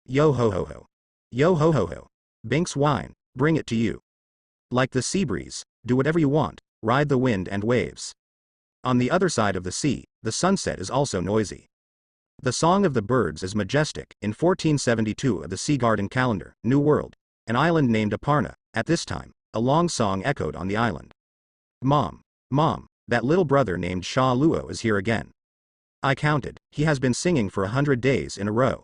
Yo ho ho ho. Yo ho ho ho. Binks wine, bring it to you. Like the sea breeze, do whatever you want, ride the wind and waves. On the other side of the sea, the sunset is also noisy. The Song of the Birds is majestic. In 1472 of the Sea Garden calendar, New World, an island named Aparna, at this time, a long song echoed on the island. Mom, Mom, that little brother named Sha Luo is here again. I counted, he has been singing for 100 days in a row.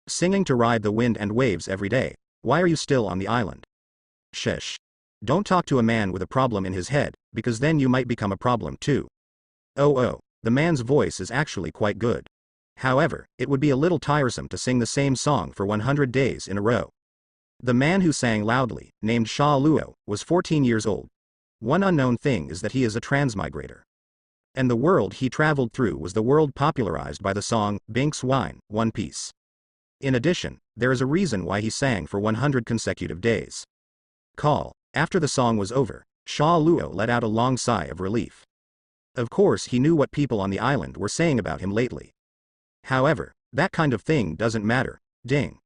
Singing to ride the wind and waves every day. Why are you still on the island? Shush. Don't talk to a man with a problem in his head, because then you might become a problem too. Oh, the man's voice is actually quite good. However, it would be a little tiresome to sing the same song for 100 days in a row. The man who sang loudly, named Sha Luo, was 14 years old. One unknown thing is that he is a transmigrator. And the world he traveled through was the world popularized by the song, Binks Wine, One Piece. In addition, there is a reason why he sang for 100 consecutive days. After the song was over, Sha Luo let out a long sigh of relief. Of course he knew what people on the island were saying about him lately. However, that kind of thing doesn't matter, ding.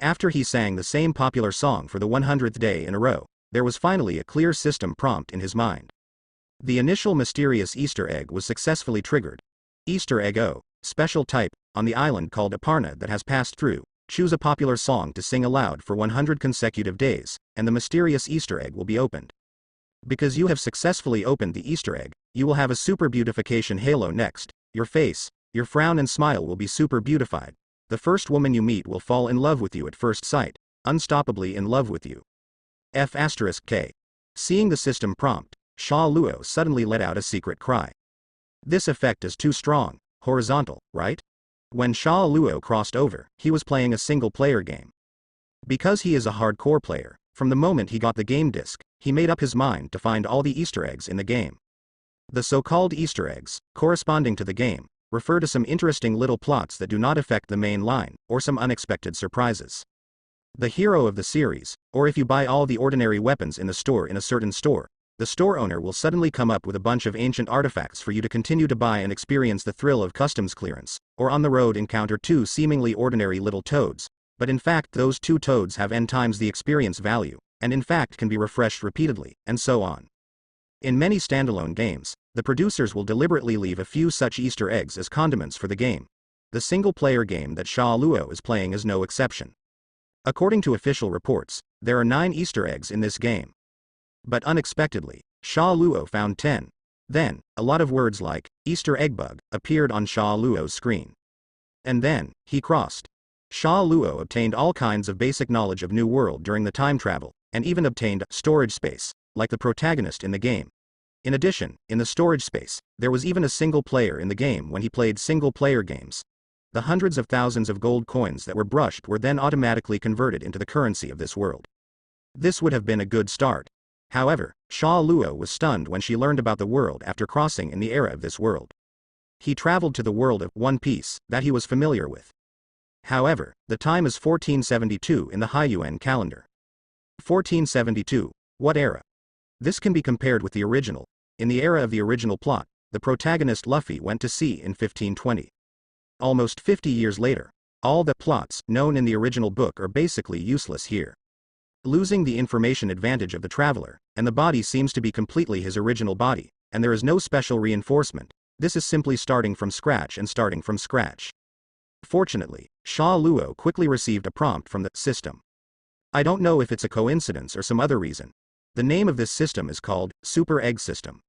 After he sang the same popular song for the 100th day in a row, there was finally a clear system prompt in his mind. The initial mysterious Easter egg was successfully triggered. Easter egg O, special type, on the island called Aparna that has passed through. Choose a popular song to sing aloud for 100 consecutive days, and the mysterious Easter egg will be opened. Because you have successfully opened the Easter egg, you will have a super beautification halo next. Your face, your frown and smile will be super beautified. The first woman you meet will fall in love with you at first sight, unstoppably in love with you. F*K. Seeing the system prompt, Sha Luo suddenly let out a secret cry. This effect is too strong, horizontal, right? When Sha Luo crossed over, he was playing a single-player game. Because he is a hardcore player, from the moment he got the game disc, he made up his mind to find all the Easter eggs in the game. The so-called Easter eggs, corresponding to the game, refer to some interesting little plots that do not affect the main line, or some unexpected surprises. The hero of the series, or if you buy all the ordinary weapons in the store in a certain store, the store owner will suddenly come up with a bunch of ancient artifacts for you to continue to buy and experience the thrill of customs clearance, or on the road encounter two seemingly ordinary little toads, but in fact those two toads have n times the experience value, and in fact can be refreshed repeatedly, and so on. In many standalone games, the producers will deliberately leave a few such Easter eggs as condiments for the game. The single-player game that Sha Luo is playing is no exception. According to official reports, there are 9 Easter eggs in this game. But unexpectedly, Sha Luo found 10. Then, a lot of words like, Easter egg bug, appeared on Sha Luo's screen. And then, he crossed. Sha Luo obtained all kinds of basic knowledge of New World during the time travel, and even obtained storage space, like the protagonist in the game. In addition, in the storage space, there was even a single player in the game when he played single-player games. The hundreds of thousands of gold coins that were brushed were then automatically converted into the currency of this world. This would have been a good start. However, Sha Luo was stunned when she learned about the world after crossing in the era of this world. He traveled to the world of One Piece that he was familiar with. However, the time is 1472 in the Haiyuan calendar. 1472, what era? This can be compared with the original. In the era of the original plot, the protagonist Luffy went to sea in 1520. Almost 50 years later, all the plots known in the original book are basically useless here. Losing the information advantage of the traveler, and the body seems to be completely his original body, and there is no special reinforcement. This is simply starting from scratch and starting from scratch. Fortunately, Sha Luo quickly received a prompt from the system. I don't know if it's a coincidence or some other reason. The name of this system is called Super Egg System.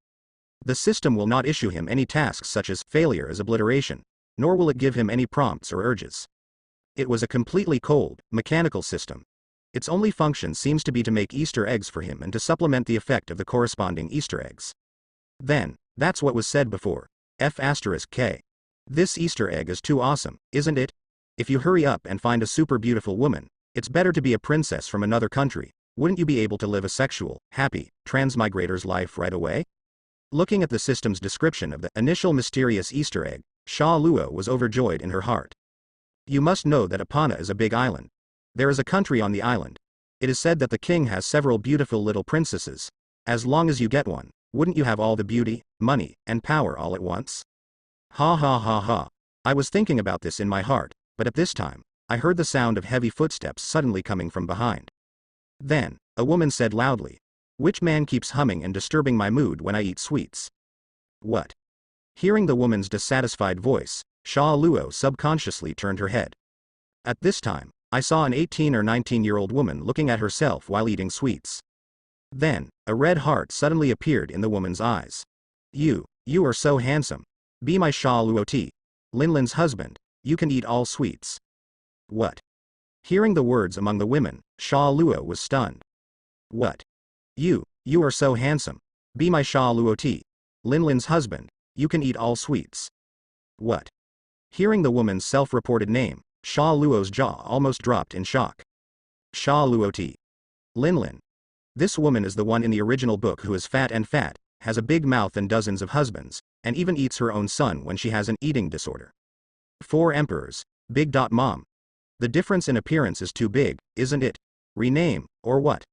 The system will not issue him any tasks such as failure as obliteration, nor will it give him any prompts or urges. It was a completely cold, mechanical system. Its only function seems to be to make Easter eggs for him and to supplement the effect of the corresponding Easter eggs. Then, that's what was said before. F*K. This Easter egg is too awesome, isn't it? If you hurry up and find a super beautiful woman, it's better to be a princess from another country. Wouldn't you be able to live a sexual, happy, transmigrator's life right away? Looking at the system's description of the initial mysterious Easter egg, Sha Luo was overjoyed in her heart. You must know that Aparna is a big island. There is a country on the island. It is said that the king has several beautiful little princesses. As long as you get one, wouldn't you have all the beauty, money, and power all at once? Ha ha ha ha. I was thinking about this in my heart, but at this time, I heard the sound of heavy footsteps suddenly coming from behind. Then, a woman said loudly, "Which man keeps humming and disturbing my mood when I eat sweets?" What? Hearing the woman's dissatisfied voice, Sha Luo subconsciously turned her head. At this time, I saw an 18 or 19-year-old woman looking at herself while eating sweets. Then, a red heart suddenly appeared in the woman's eyes. You are so handsome. Be my Sha Luo Ti. Linlin's husband, you can eat all sweets. What? Hearing the words among the women, Sha Luo was stunned. What? You are so handsome. Be my Sha Luo Ti. Linlin's husband, you can eat all sweets. What? Hearing the woman's self-reported name, Sha Luo's jaw almost dropped in shock. Sha Luo Ti. Linlin. This woman is the one in the original book who is fat, has a big mouth and dozens of husbands, and even eats her own son when she has an eating disorder. 4 emperors. Big Mom. The difference in appearance is too big, isn't it? Rename, or what?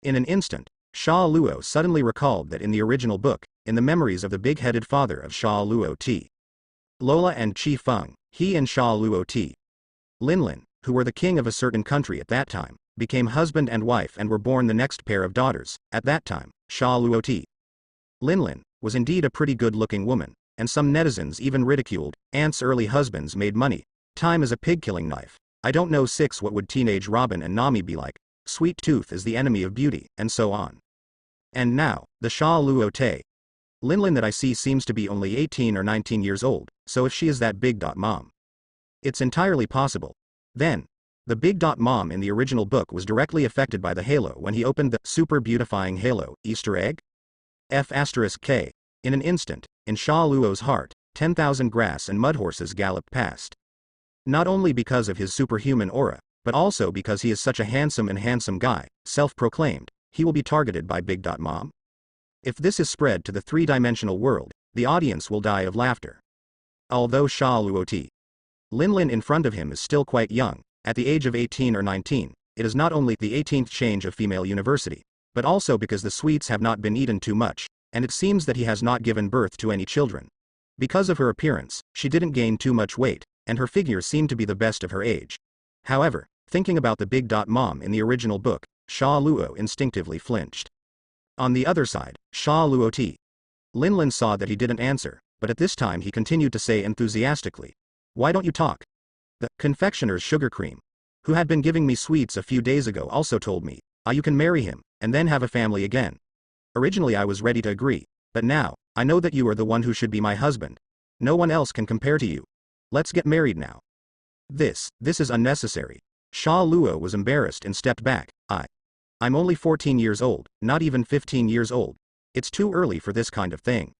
In an instant, Sha Luo suddenly recalled that in the original book, in the memories of the big-headed father of Sha Luo Ti, Lola and Qi Feng, he and Sha Luo Ti, Linlin, who were the king of a certain country at that time, became husband and wife and were born the next pair of daughters. At that time, Sha Luo Ti, Linlin, was indeed a pretty good-looking woman, and some netizens even ridiculed, Aunt's early husbands made money. Time is a pig-killing knife. I don't know 6 what would teenage Robin and Nami be like. Sweet tooth is the enemy of beauty, and so on. And now, the Sha Luo Te. Linlin that I see seems to be only 18 or 19 years old, so if she is that Big Mom, it's entirely possible. Then, the Big Mom in the original book was directly affected by the halo when he opened the super beautifying halo Easter egg. F*K. In an instant, in Sha Luo's heart, 10,000 grass and mud horses galloped past. Not only because of his superhuman aura, but also because he is such a handsome guy, self-proclaimed, he will be targeted by Big Mom. If this is spread to the 3-dimensional world, the audience will die of laughter. Although Sha Luo Ti, Linlin in front of him is still quite young, at the age of 18 or 19, it is not only the 18th change of female university, but also because the sweets have not been eaten too much, and it seems that he has not given birth to any children. Because of her appearance, she didn't gain too much weight, and her figure seemed to be the best of her age. However, thinking about the Big Mom in the original book, Sha Luo instinctively flinched. On the other side, Sha Luo Ti, Linlin saw that he didn't answer, but at this time he continued to say enthusiastically, "Why don't you talk? The confectioner's sugar cream, who had been giving me sweets a few days ago, also told me, you can marry him, and then have a family again. Originally I was ready to agree, but now, I know that you are the one who should be my husband. No one else can compare to you. Let's get married now." This is unnecessary. Sha Luo was embarrassed and stepped back. I'm only 14 years old, not even 15 years old. It's too early for this kind of thing.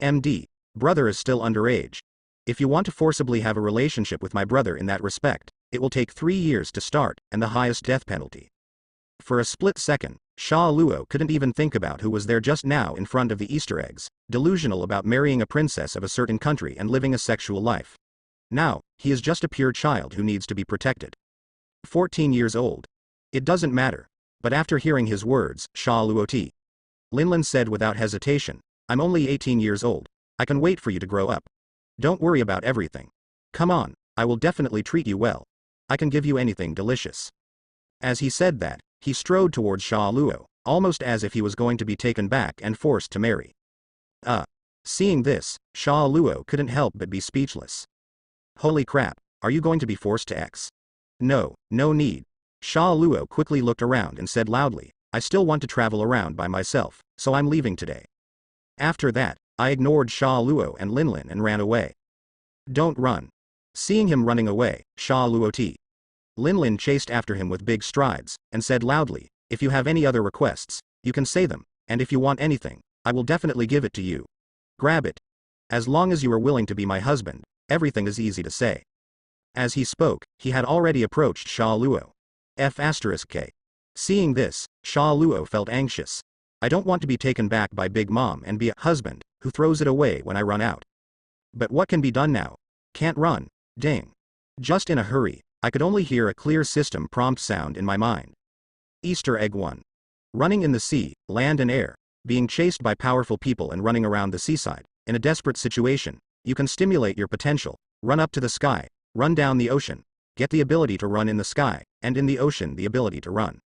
MD, brother is still underage. If you want to forcibly have a relationship with my brother in that respect, it will take 3 years to start, and the highest death penalty. For a split second, Sha Luo couldn't even think about who was there just now in front of the Easter eggs, delusional about marrying a princess of a certain country and living a sexual life. Now, he is just a pure child who needs to be protected. 14 years old. It doesn't matter. But after hearing his words, Sha Luo Ti, Linlin said without hesitation, "I'm only 18 years old. I can wait for you to grow up. Don't worry about everything. Come on, I will definitely treat you well. I can give you anything delicious." As he said that, he strode towards Sha Luo, almost as if he was going to be taken back and forced to marry. Seeing this, Sha Luo couldn't help but be speechless. Holy crap, are you going to be forced to X? No need. Sha Luo quickly looked around and said loudly, "I still want to travel around by myself, so I'm leaving today." After that, I ignored Sha Luo and Linlin and ran away. Don't run. Seeing him running away, Sha Luo Ti, Linlin chased after him with big strides, and said loudly, "If you have any other requests, you can say them, and if you want anything, I will definitely give it to you. Grab it. As long as you are willing to be my husband, everything is easy to say." As he spoke, he had already approached Sha Luo. F*K. Seeing this, Sha Luo felt anxious. I don't want to be taken back by Big Mom and be a husband who throws it away when I run out. But what can be done now? Can't run. Ding. Just in a hurry, I could only hear a clear system prompt sound in my mind. Easter egg 1. Running in the sea, land and air, being chased by powerful people and running around the seaside. In a desperate situation, you can stimulate your potential, run up to the sky, run down the ocean. get the ability to run in the sky, and in the ocean the ability to run.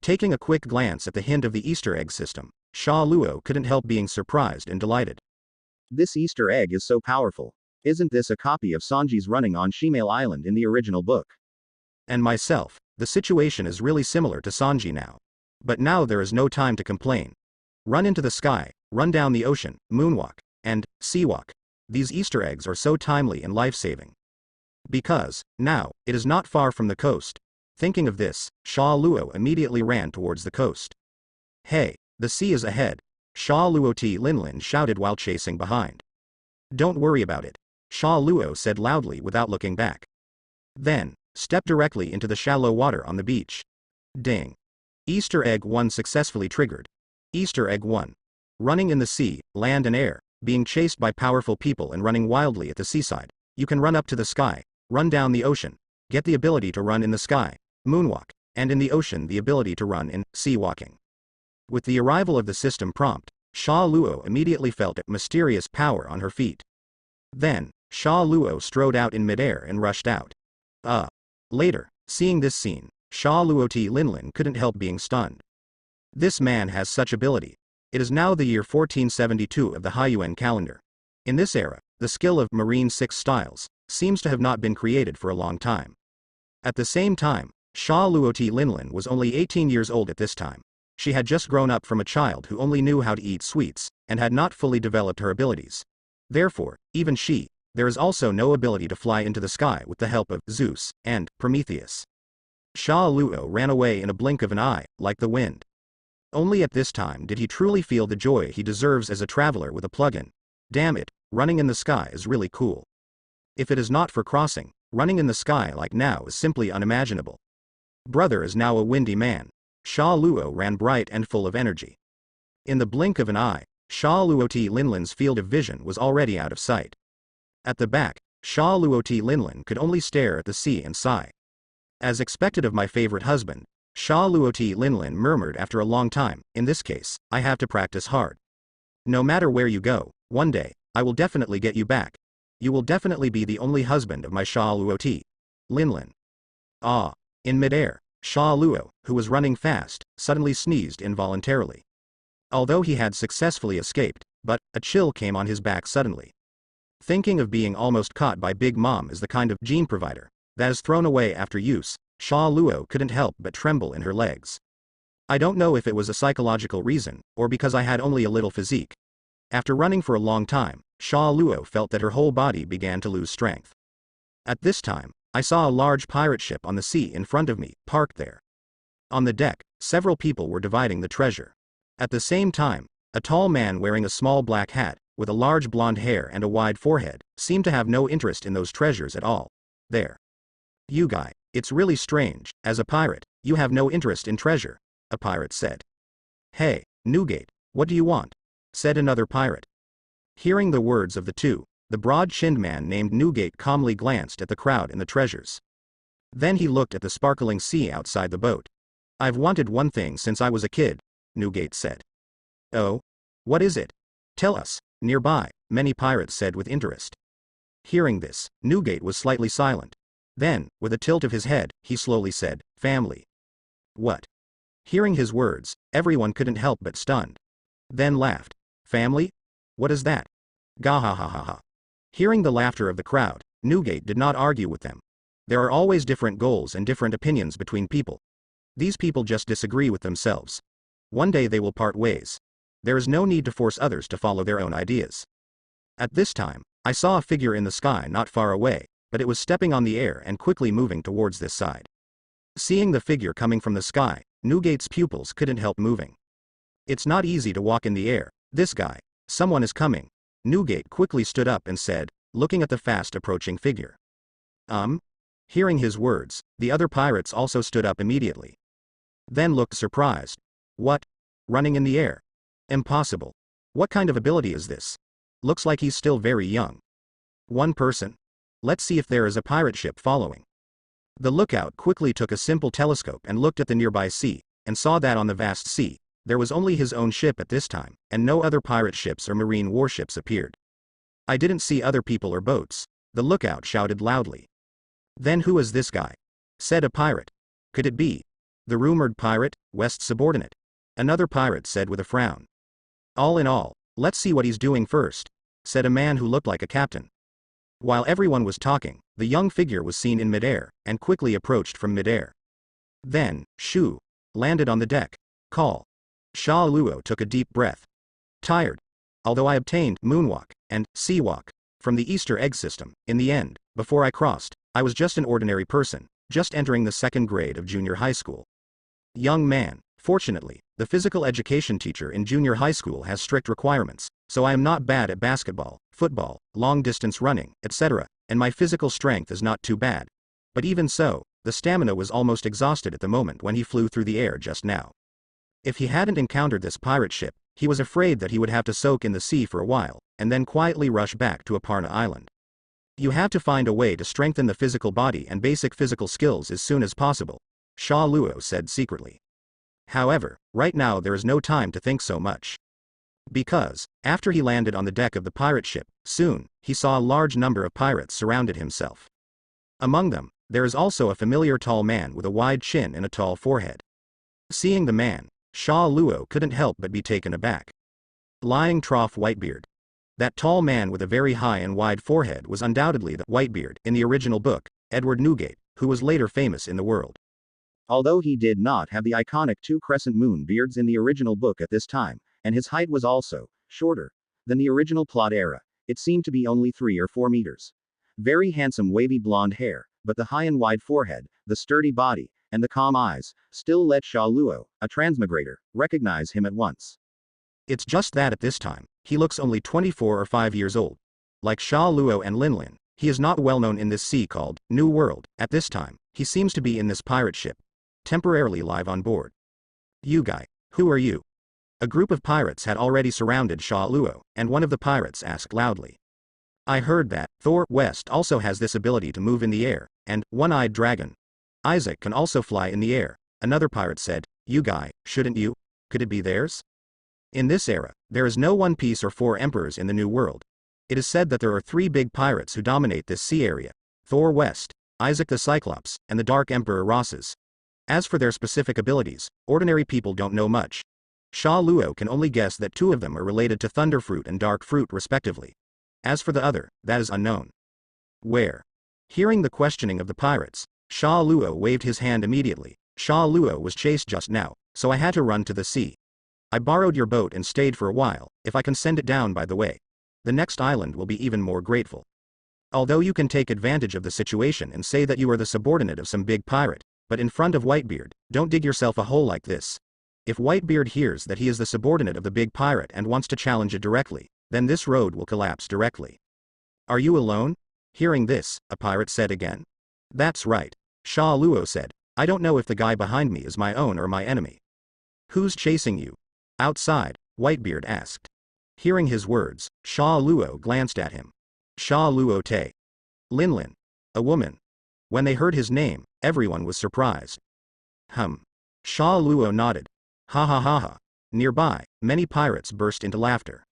Taking a quick glance at the hint of the Easter egg system, Sha Luo couldn't help being surprised and delighted. This Easter egg is so powerful. Isn't this a copy of Sanji's running on Shimale Island in the original book? And myself, the situation is really similar to Sanji now. But now there is no time to complain. Run into the sky, run down the ocean, moonwalk, and seawalk. These Easter eggs are so timely and life-saving. Because, now, it is not far from the coast. Thinking of this, Sha Luo immediately ran towards the coast. Hey, the sea is ahead, Sha Luo T Linlin shouted while chasing behind. Don't worry about it, Sha Luo said loudly without looking back. Then, step directly into the shallow water on the beach. Ding. Easter egg 1 successfully triggered. Easter egg 1. Running in the sea, land and air, being chased by powerful people and running wildly at the seaside. You can run up to the sky, run down the ocean, get the ability to run in the sky, moonwalk, and in the ocean the ability to run in sea walking. With the arrival of the system prompt, Sha Luo immediately felt a mysterious power on her feet. Then, Sha Luo strode out in midair and rushed out. Later, seeing this scene, Sha Luo T Linlin couldn't help being stunned. This man has such ability. It is now the year 1472 of the Haiyuan calendar. In this era, the skill of Marine 6 styles seems to have not been created for a long time. At the same time, Sha Luo T Linlin was only 18 years old at this time. She had just grown up from a child who only knew how to eat sweets, and had not fully developed her abilities. Therefore, even there is also no ability to fly into the sky with the help of Zeus and Prometheus. Sha Luo ran away in a blink of an eye, like the wind. Only at this time did he truly feel the joy he deserves as a traveler with a plug-in. Damn it, running in the sky is really cool. If it is not for crossing, running in the sky like now is simply unimaginable. Brother is now a windy man. Sha Luo ran bright and full of energy. In the blink of an eye, Sha Luo T Linlin's field of vision was already out of sight. At the back, Sha Luo T Linlin could only stare at the sea and sigh. As expected of my favorite husband, Sha Luo T Linlin murmured after a long time, in this case, I have to practice hard. No matter where you go, one day, I will definitely get you back. You will definitely be the only husband of my Sha Luo T Linlin. In midair, Sha Luo, who was running fast, suddenly sneezed involuntarily. Although he had successfully escaped, but a chill came on his back suddenly. Thinking of being almost caught by Big Mom as the kind of gene provider that is thrown away after use, Sha Luo couldn't help but tremble in her legs. I don't know if it was a psychological reason, or because I had only a little physique. After running for a long time, Sha Luo felt that her whole body began to lose strength. At this time, I saw a large pirate ship on the sea in front of me, parked there. On the deck, several people were dividing the treasure. At the same time, a tall man wearing a small black hat, with a large blonde hair and a wide forehead, seemed to have no interest in those treasures at all. There. You guy, it's really strange, as a pirate, you have no interest in treasure, a pirate said. Hey, Newgate, what do you want? Said another pirate. Hearing the words of the two, the broad-chinned man named Newgate calmly glanced at the crowd and the treasures. Then he looked at the sparkling sea outside the boat. I've wanted one thing since I was a kid, Newgate said. Oh? What is it? Tell us. Nearby, many pirates said with interest. Hearing this, Newgate was slightly silent. Then, with a tilt of his head, he slowly said, family. What? Hearing his words, everyone couldn't help but stunned. Then laughed. Family? What is that? Gahahaha. Hearing the laughter of the crowd, Newgate did not argue with them. There are always different goals and different opinions between people. These people just disagree with themselves. One day they will part ways. There is no need to force others to follow their own ideas. At this time, I saw a figure in the sky not far away, but it was stepping on the air and quickly moving towards this side. Seeing the figure coming from the sky, Newgate's pupils couldn't help moving. It's not easy to walk in the air, this guy. Someone is coming. Newgate quickly stood up and said, looking at the fast-approaching figure. Hearing his words, the other pirates also stood up immediately. Then looked surprised. What? Running in the air? Impossible. What kind of ability is this? Looks like he's still very young. One person? Let's see if there is a pirate ship following. The lookout quickly took a simple telescope and looked at the nearby sea, and saw that on the vast sea, there was only his own ship at this time, and no other pirate ships or marine warships appeared. I didn't see other people or boats, the lookout shouted loudly. Then who is this guy? Said a pirate. Could it be the rumored pirate, West's subordinate? Another pirate said with a frown. All in all, let's see what he's doing first, said a man who looked like a captain. While everyone was talking, the young figure was seen in midair, and quickly approached from midair. Then, shoo, landed on the deck. Call. Sha Luo took a deep breath. Tired. Although I obtained moonwalk and sea walk from the Easter egg system, in the end, before I crossed, I was just an ordinary person, just entering the second grade of junior high school. Young man, fortunately, the physical education teacher in junior high school has strict requirements, so I am not bad at basketball, football, long-distance running, etc., and my physical strength is not too bad. But even so, the stamina was almost exhausted at the moment when he flew through the air just now. If he hadn't encountered this pirate ship, he was afraid that he would have to soak in the sea for a while, and then quietly rush back to Aparna Island. You have to find a way to strengthen the physical body and basic physical skills as soon as possible, Sha Luo said secretly. However, right now there is no time to think so much. Because, after he landed on the deck of the pirate ship, soon, he saw a large number of pirates surrounded himself. Among them, there is also a familiar tall man with a wide chin and a tall forehead. Seeing the man, Sha Luo couldn't help but be taken aback. Lying trough Whitebeard. That tall man with a very high and wide forehead was undoubtedly the Whitebeard in the original book, Edward Newgate, who was later famous in the world. Although he did not have the iconic two crescent moon beards in the original book at this time, and his height was also shorter than the original plot era, it seemed to be only 3 or 4 meters. Very handsome wavy blonde hair, but the high and wide forehead, the sturdy body, and the calm eyes, still let Sha Luo, a transmigrator, recognize him at once. It's just that at this time, he looks only 24 or 5 years old. Like Sha Luo and Lin Lin, he is not well known in this sea called New World. At this time, he seems to be in this pirate ship, temporarily live on board. You guy, who are you? A group of pirates had already surrounded Sha Luo, and one of the pirates asked loudly. I heard that Thor West also has this ability to move in the air, and one-eyed dragon Isaac can also fly in the air, another pirate said. You guy, shouldn't you? Could it be theirs? In this era, there is no One Piece or 4 emperors in the New World. It is said that there are 3 big pirates who dominate this sea area, Thor West, Isaac the Cyclops, and the Dark Emperor Rosses. As for their specific abilities, ordinary people don't know much. Sha Luo can only guess that 2 of them are related to Thunderfruit and Dark Fruit respectively. As for the other, that is unknown. Where? Hearing the questioning of the pirates, Sha Luo waved his hand immediately. Sha Luo was chased just now, so I had to run to the sea. I borrowed your boat and stayed for a while, if I can send it down by the way. The next island will be even more grateful. Although you can take advantage of the situation and say that you are the subordinate of some big pirate, but in front of Whitebeard, don't dig yourself a hole like this. If Whitebeard hears that he is the subordinate of the big pirate and wants to challenge it directly, then this road will collapse directly. Are you alone? Hearing this, a pirate said again. That's right, Sha Luo said. I don't know if the guy behind me is my own or my enemy. Who's chasing you? Outside, Whitebeard asked. Hearing his words, Sha Luo glanced at him. Sha Luo Te. Lin Lin. A woman. When they heard his name, everyone was surprised. Sha Luo nodded. Ha ha ha ha. Nearby, many pirates burst into laughter.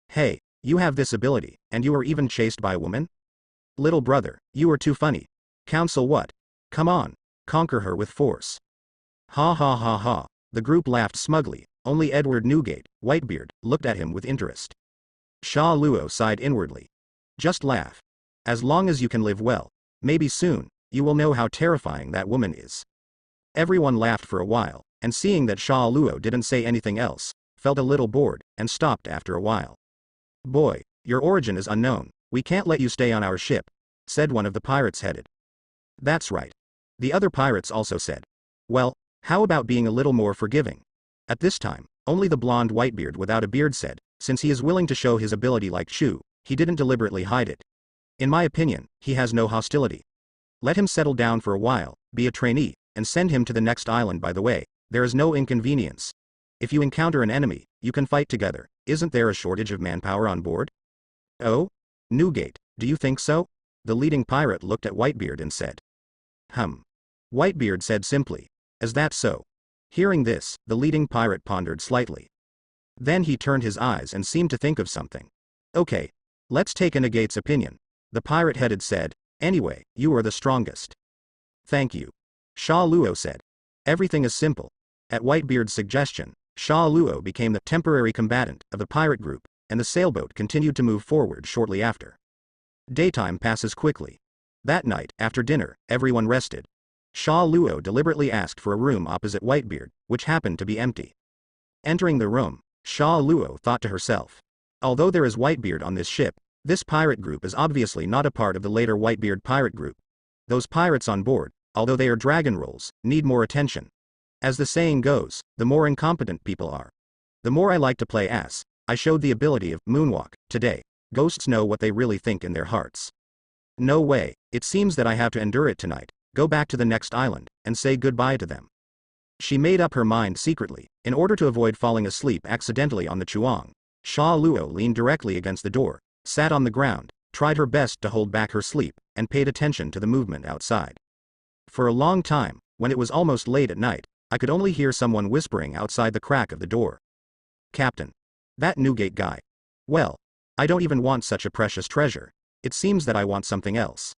Hey, you have this ability, and you are even chased by a woman? Little brother, you are too funny. Counsel what? Come on, conquer her with force. Ha ha ha ha. The group laughed smugly. Only Edward Newgate, Whitebeard, looked at him with interest. Sha Luo sighed inwardly. Just laugh. As long as you can live well, maybe soon, you will know how terrifying that woman is. Everyone laughed for a while, and seeing that Sha Luo didn't say anything else, felt a little bored, and stopped after a while. Boy, your origin is unknown, we can't let you stay on our ship, said one of the pirates headed. That's right. The other pirates also said. Well, how about being a little more forgiving? At this time, only the blonde Whitebeard without a beard said, since he is willing to show his ability like Chu, he didn't deliberately hide it. In my opinion, he has no hostility. Let him settle down for a while, be a trainee, and send him to the next island by the way, there is no inconvenience. If you encounter an enemy, you can fight together, isn't there a shortage of manpower on board? Oh? Newgate, do you think so? The leading pirate looked at Whitebeard and said. Whitebeard said simply. Is that so? Hearing this, the leading pirate pondered slightly. Then he turned his eyes and seemed to think of something. Okay. Let's take Negate's opinion. The pirate-headed said, Anyway, you are the strongest. Thank you. Sha Luo said. Everything is simple. At Whitebeard's suggestion, Sha Luo became the temporary combatant of the pirate group, and the sailboat continued to move forward shortly after. Daytime passes quickly. That night, after dinner, everyone rested. Sha Luo deliberately asked for a room opposite Whitebeard, which happened to be empty. Entering the room, Sha Luo thought to herself. Although there is Whitebeard on this ship, this pirate group is obviously not a part of the later Whitebeard pirate group. Those pirates on board, although they are dragon rolls, need more attention. As the saying goes, the more incompetent people are, the more I like to play ass. I showed the ability of moonwalk today. Ghosts know what they really think in their hearts. No way, it seems that I have to endure it tonight. Go back to the next island, and say goodbye to them. She made up her mind secretly. In order to avoid falling asleep accidentally on the Chuang, Sha Luo leaned directly against the door, sat on the ground, tried her best to hold back her sleep, and paid attention to the movement outside. For a long time, when it was almost late at night, I could only hear someone whispering outside the crack of the door. Captain. That Newgate guy. Well, I don't even want such a precious treasure. It seems that I want something else.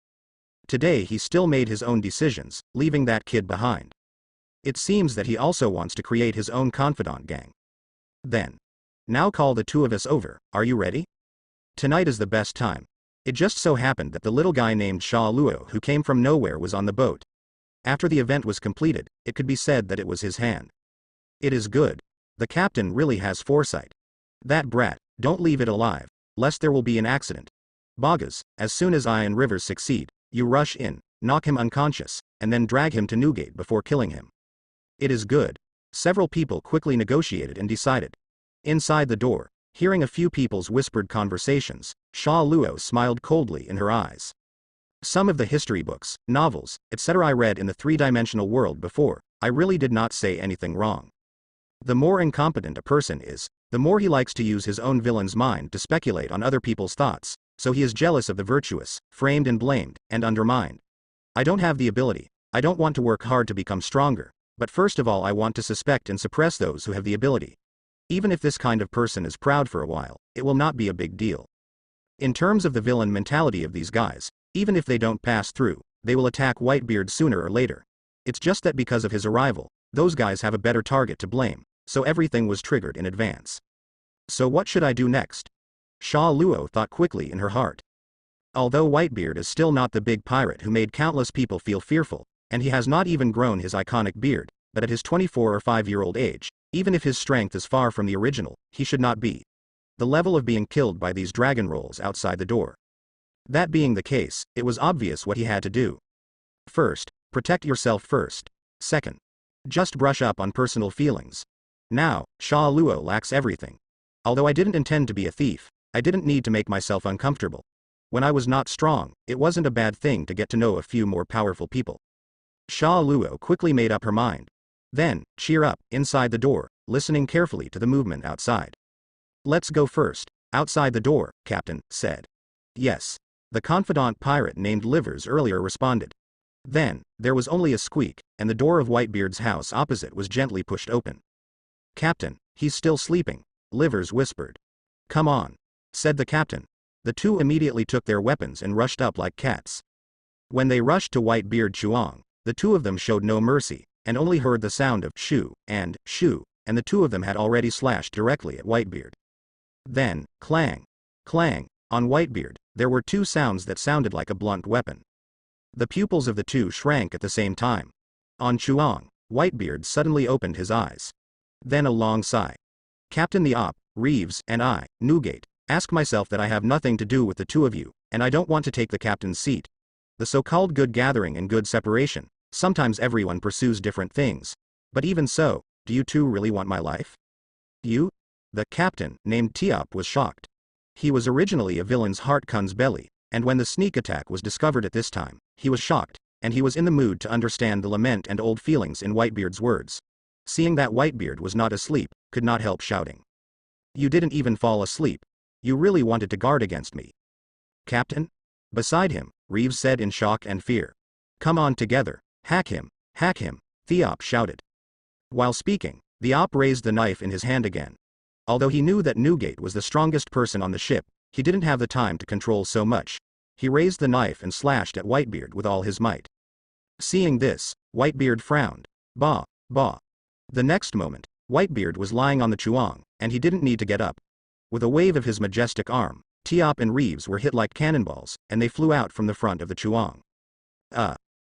Today he still made his own decisions, leaving that kid behind. It seems that he also wants to create his own confidant gang. Then. Now call the two of us over, are you ready? Tonight is the best time. It just so happened that the little guy named Sha Luo who came from nowhere was on the boat. After the event was completed, it could be said that it was his hand. It is good. The captain really has foresight. That brat, don't leave it alive, lest there will be an accident. Bogas, as soon as I and Rivers succeed, you rush in, knock him unconscious, and then drag him to Newgate before killing him. It is good. Several people quickly negotiated and decided. Inside the door, hearing a few people's whispered conversations, Sha Luo smiled coldly in her eyes. Some of the history books, novels, etc. I read in the three-dimensional world before, I really did not say anything wrong. The more incompetent a person is, the more he likes to use his own villain's mind to speculate on other people's thoughts, so he is jealous of the virtuous, framed and blamed, and undermined. I don't have the ability, I don't want to work hard to become stronger, but first of all I want to suspect and suppress those who have the ability. Even if this kind of person is proud for a while, it will not be a big deal. In terms of the villain mentality of these guys, even if they don't pass through, they will attack Whitebeard sooner or later. It's just that because of his arrival, those guys have a better target to blame, so everything was triggered in advance. So what should I do next? Sha Luo thought quickly in her heart. Although Whitebeard is still not the big pirate who made countless people feel fearful, and he has not even grown his iconic beard, but at his 24 or 5-year-old age, even if his strength is far from the original, he should not be the level of being killed by these dragon rolls outside the door. That being the case, it was obvious what he had to do. First, protect yourself first. Second, just brush up on personal feelings. Now, Sha Luo lacks everything. Although I didn't intend to be a thief, I didn't need to make myself uncomfortable. When I was not strong, it wasn't a bad thing to get to know a few more powerful people. Sha Luo quickly made up her mind. Then, cheer up, inside the door, listening carefully to the movement outside. Let's go first. Outside the door, Captain said. Yes. The confidant pirate named Livers earlier responded. Then, there was only a squeak, and the door of Whitebeard's house opposite was gently pushed open. Captain, he's still sleeping, Livers whispered. Come on, said the captain. The two immediately took their weapons and rushed up like cats. When they rushed to Whitebeard Chuang, the two of them showed no mercy, and only heard the sound of shoo, and the two of them had already slashed directly at Whitebeard. Then, clang, clang, on Whitebeard, there were two sounds that sounded like a blunt weapon. The pupils of the two shrank at the same time. On Chuang, Whitebeard suddenly opened his eyes. Then a long sigh. Captain the Op, Reeves, and I, Newgate, ask myself that I have nothing to do with the two of you, and I don't want to take the captain's seat. The so-called good gathering and good separation, sometimes everyone pursues different things. But even so, do you two really want my life? You? The captain, named Tiop, was shocked. He was originally a villain's heart Kun's belly, and when the sneak attack was discovered at this time, he was shocked, and he was in the mood to understand the lament and old feelings in Whitebeard's words. Seeing that Whitebeard was not asleep, could not help shouting. You didn't even fall asleep. You really wanted to guard against me. Captain? Beside him, Reeves said in shock and fear. Come on together, hack him, Theop shouted. While speaking, the Op raised the knife in his hand again. Although he knew that Newgate was the strongest person on the ship, he didn't have the time to control so much. he raised the knife and slashed at Whitebeard with all his might. Seeing this, Whitebeard frowned. Bah, bah. The next moment, Whitebeard was lying on the chuang, and he didn't need to get up. With a wave of his majestic arm, Tiop and Reeves were hit like cannonballs, and they flew out from the front of the chuang.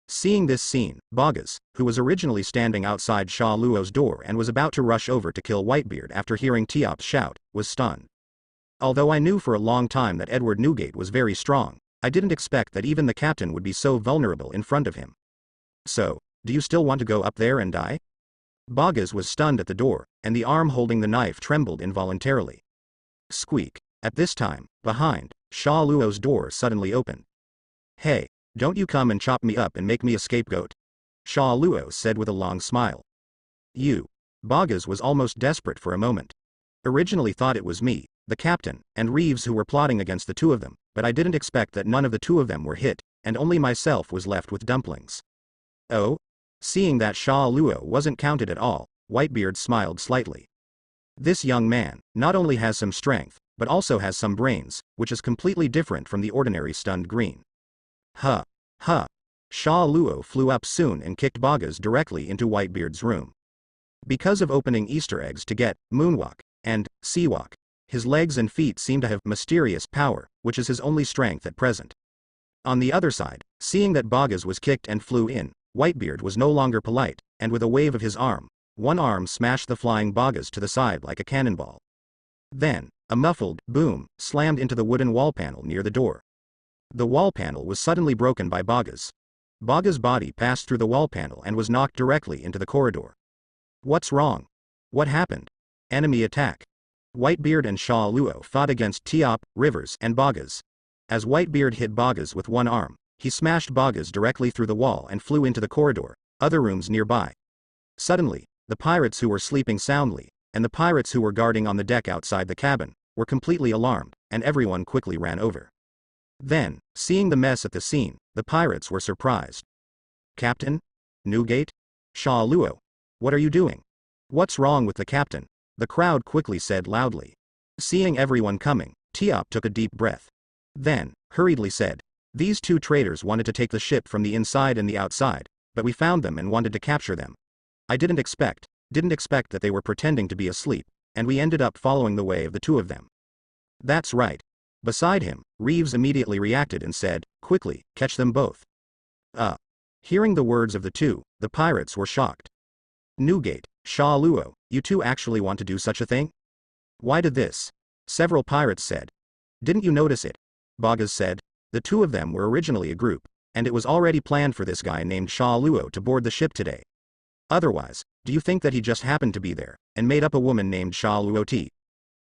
Seeing this scene, Boggis, who was originally standing outside Sha Luo's door and was about to rush over to kill Whitebeard after hearing Tiop's shout, was stunned. Although I knew for a long time that Edward Newgate was very strong, I didn't expect that even the captain would be so vulnerable in front of him. So, do you still want to go up there and die? Boggis was stunned at the door, and the arm holding the knife trembled involuntarily. Squeak. At this time, behind, Sha Luo's door suddenly opened. Hey, don't you come and chop me up and make me a scapegoat? Sha Luo said with a long smile. You. Boggis was almost desperate for a moment. Originally thought it was me, the captain, and Reeves who were plotting against the two of them, but I didn't expect that none of the two of them were hit, and only myself was left with dumplings. Oh? Seeing that Sha Luo wasn't counted at all, Whitebeard smiled slightly. This young man not only has some strength, but also has some brains, which is completely different from the ordinary stunned green. Huh. Sha Luo flew up soon and kicked Boggis directly into Whitebeard's room. Because of opening Easter eggs to get moonwalk and seawalk, his legs and feet seem to have mysterious power, which is his only strength at present. On the other side, seeing that Boggis was kicked and flew in, Whitebeard was no longer polite, and with a wave of his arm, one arm smashed the flying Boggis to the side like a cannonball. Then, a muffled boom slammed into the wooden wall panel near the door. The wall panel was suddenly broken by Boggis. Boggis' body passed through the wall panel and was knocked directly into the corridor. What's wrong? What happened? Enemy attack. Whitebeard and Sha Luo fought against Tiop, Rivers, and Boggis. As Whitebeard hit Boggis with one arm, he smashed Boggis directly through the wall and flew into the corridor, other rooms nearby. Suddenly, the pirates who were sleeping soundly, and the pirates who were guarding on the deck outside the cabin, were completely alarmed, and everyone quickly ran over. Then, seeing the mess at the scene, the pirates were surprised. Captain? Newgate? Sha Luo? What are you doing? What's wrong with the captain? The crowd quickly said loudly. Seeing everyone coming, Tiop took a deep breath. Then, hurriedly said, these two traitors wanted to take the ship from the inside and the outside, but we found them and wanted to capture them. I didn't expect that they were pretending to be asleep, and we ended up following the way of the two of them. That's right. Beside him, Reeves immediately reacted and said, quickly, catch them both. Hearing the words of the two, the pirates were shocked. Newgate, Sha Luo, you two actually want to do such a thing? Why did this? Several pirates said. Didn't you notice it? Boggis said. The two of them were originally a group, and it was already planned for this guy named Sha Luo to board the ship today. Otherwise, do you think that he just happened to be there, and made up a woman named Sha Luo T.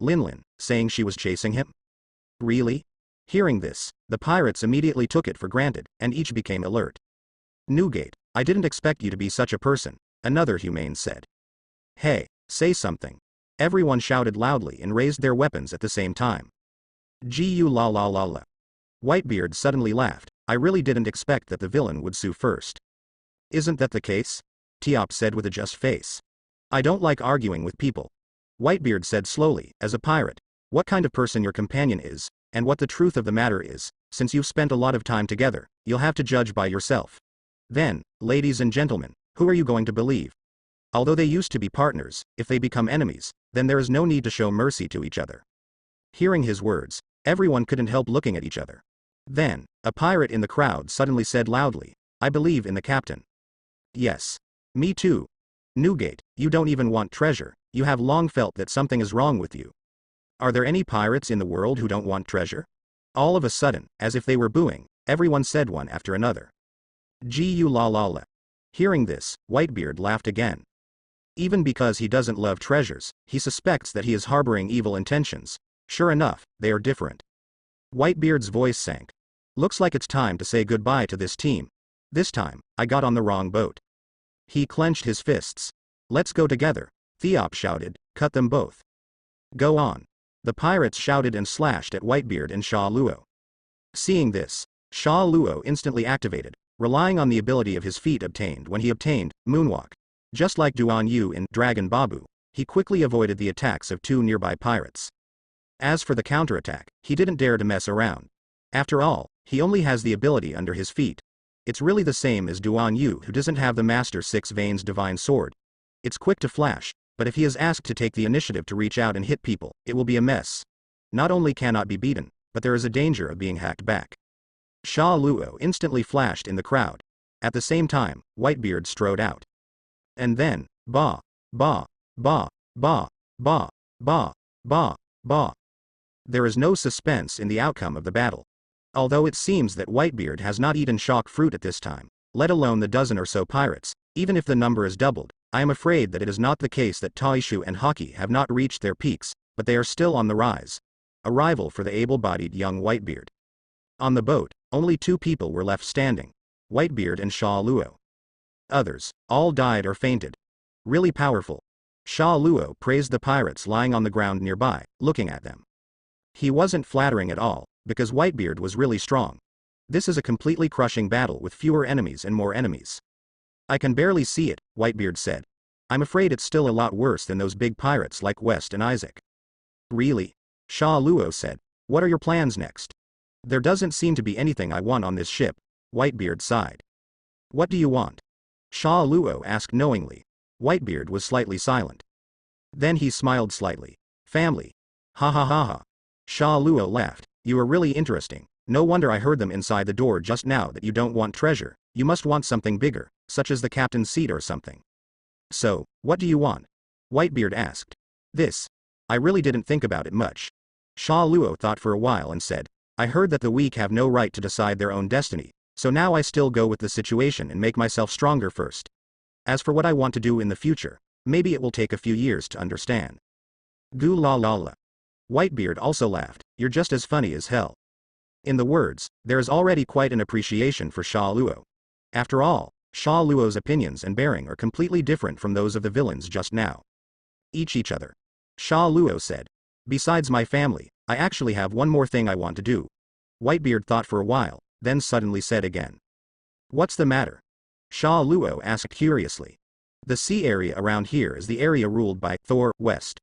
Linlin, saying she was chasing him? Really? Hearing this, the pirates immediately took it for granted, and each became alert. Newgate, I didn't expect you to be such a person, another humane said. Hey, say something. Everyone shouted loudly and raised their weapons at the same time. Gu la la la la. Whitebeard suddenly laughed. I really didn't expect that the villain would sue first. Isn't that the case? Tiop said with a just face. I don't like arguing with people. Whitebeard said slowly, as a pirate. What kind of person your companion is, and what the truth of the matter is, since you've spent a lot of time together, you'll have to judge by yourself. Then, ladies and gentlemen, who are you going to believe? Although they used to be partners, if they become enemies, then there is no need to show mercy to each other. Hearing his words, everyone couldn't help looking at each other. Then, a pirate in the crowd suddenly said loudly, I believe in the captain. Yes. Me too. Newgate, you don't even want treasure, you have long felt that something is wrong with you. Are there any pirates in the world who don't want treasure? All of a sudden, as if they were booing, everyone said one after another. Gu la la la. Hearing this, Whitebeard laughed again. Even because he doesn't love treasures, he suspects that he is harboring evil intentions. Sure enough, they are different. Whitebeard's voice sank. Looks like it's time to say goodbye to this team. This time, I got on the wrong boat. He clenched his fists. Let's go together, Theop shouted, cut them both. Go on. The pirates shouted and slashed at Whitebeard and Sha Luo. Seeing this, Sha Luo instantly activated, relying on the ability of his feet obtained when he obtained moonwalk. Just like Duan Yu in Dragon Babu, he quickly avoided the attacks of two nearby pirates. As for the counterattack, he didn't dare to mess around. After all, He only has the ability under his feet. It's really the same as Duan Yu, who doesn't have the Master Six Veins Divine Sword. It's quick to flash, but if he is asked to take the initiative to reach out and hit people, it will be a mess. Not only cannot be beaten, but there is a danger of being hacked back. Sha Luo instantly flashed in the crowd. At the same time, Whitebeard strode out. And then, ba, ba, ba, ba, ba, ba, ba, ba. There is no suspense in the outcome of the battle. Although it seems that Whitebeard has not eaten shock fruit at this time, let alone the dozen or so pirates, even if the number is doubled, I am afraid that it is not the case that Taishu and Haki have not reached their peaks, but they are still on the rise. A rival for the able-bodied young Whitebeard. On the boat, only 2 people were left standing, Whitebeard and Sha Luo. Others, all died or fainted. Really powerful. Sha Luo praised the pirates lying on the ground nearby, looking at them. He wasn't flattering at all, because Whitebeard was really strong. This is a completely crushing battle with fewer enemies and more enemies. I can barely see it, Whitebeard said. I'm afraid it's still a lot worse than those big pirates like West and Isaac. Really? Sha Luo said. What are your plans next? There doesn't seem to be anything I want on this ship, Whitebeard sighed. What do you want? Sha Luo asked knowingly. Whitebeard was slightly silent. Then he smiled slightly. Family. Ha ha ha ha. Sha Luo laughed. You are really interesting. No wonder I heard them inside the door just now that you don't want treasure, you must want something bigger, such as the captain's seat or something. So, what do you want? Whitebeard asked. This. I really didn't think about it much. Sha Luo thought for a while and said, I heard that the weak have no right to decide their own destiny, so now I still go with the situation and make myself stronger first. As for what I want to do in the future, maybe it will take a few years to understand. Gu la la la. Whitebeard also laughed, you're just as funny as hell. In the words, there is already quite an appreciation for Sha Luo. After all, Sha Luo's opinions and bearing are completely different from those of the villains just now. Each other. Sha Luo said. Besides my family, I actually have one more thing I want to do. Whitebeard thought for a while, then suddenly said again. What's the matter? Sha Luo asked curiously. The sea area around here is the area ruled by Thor West.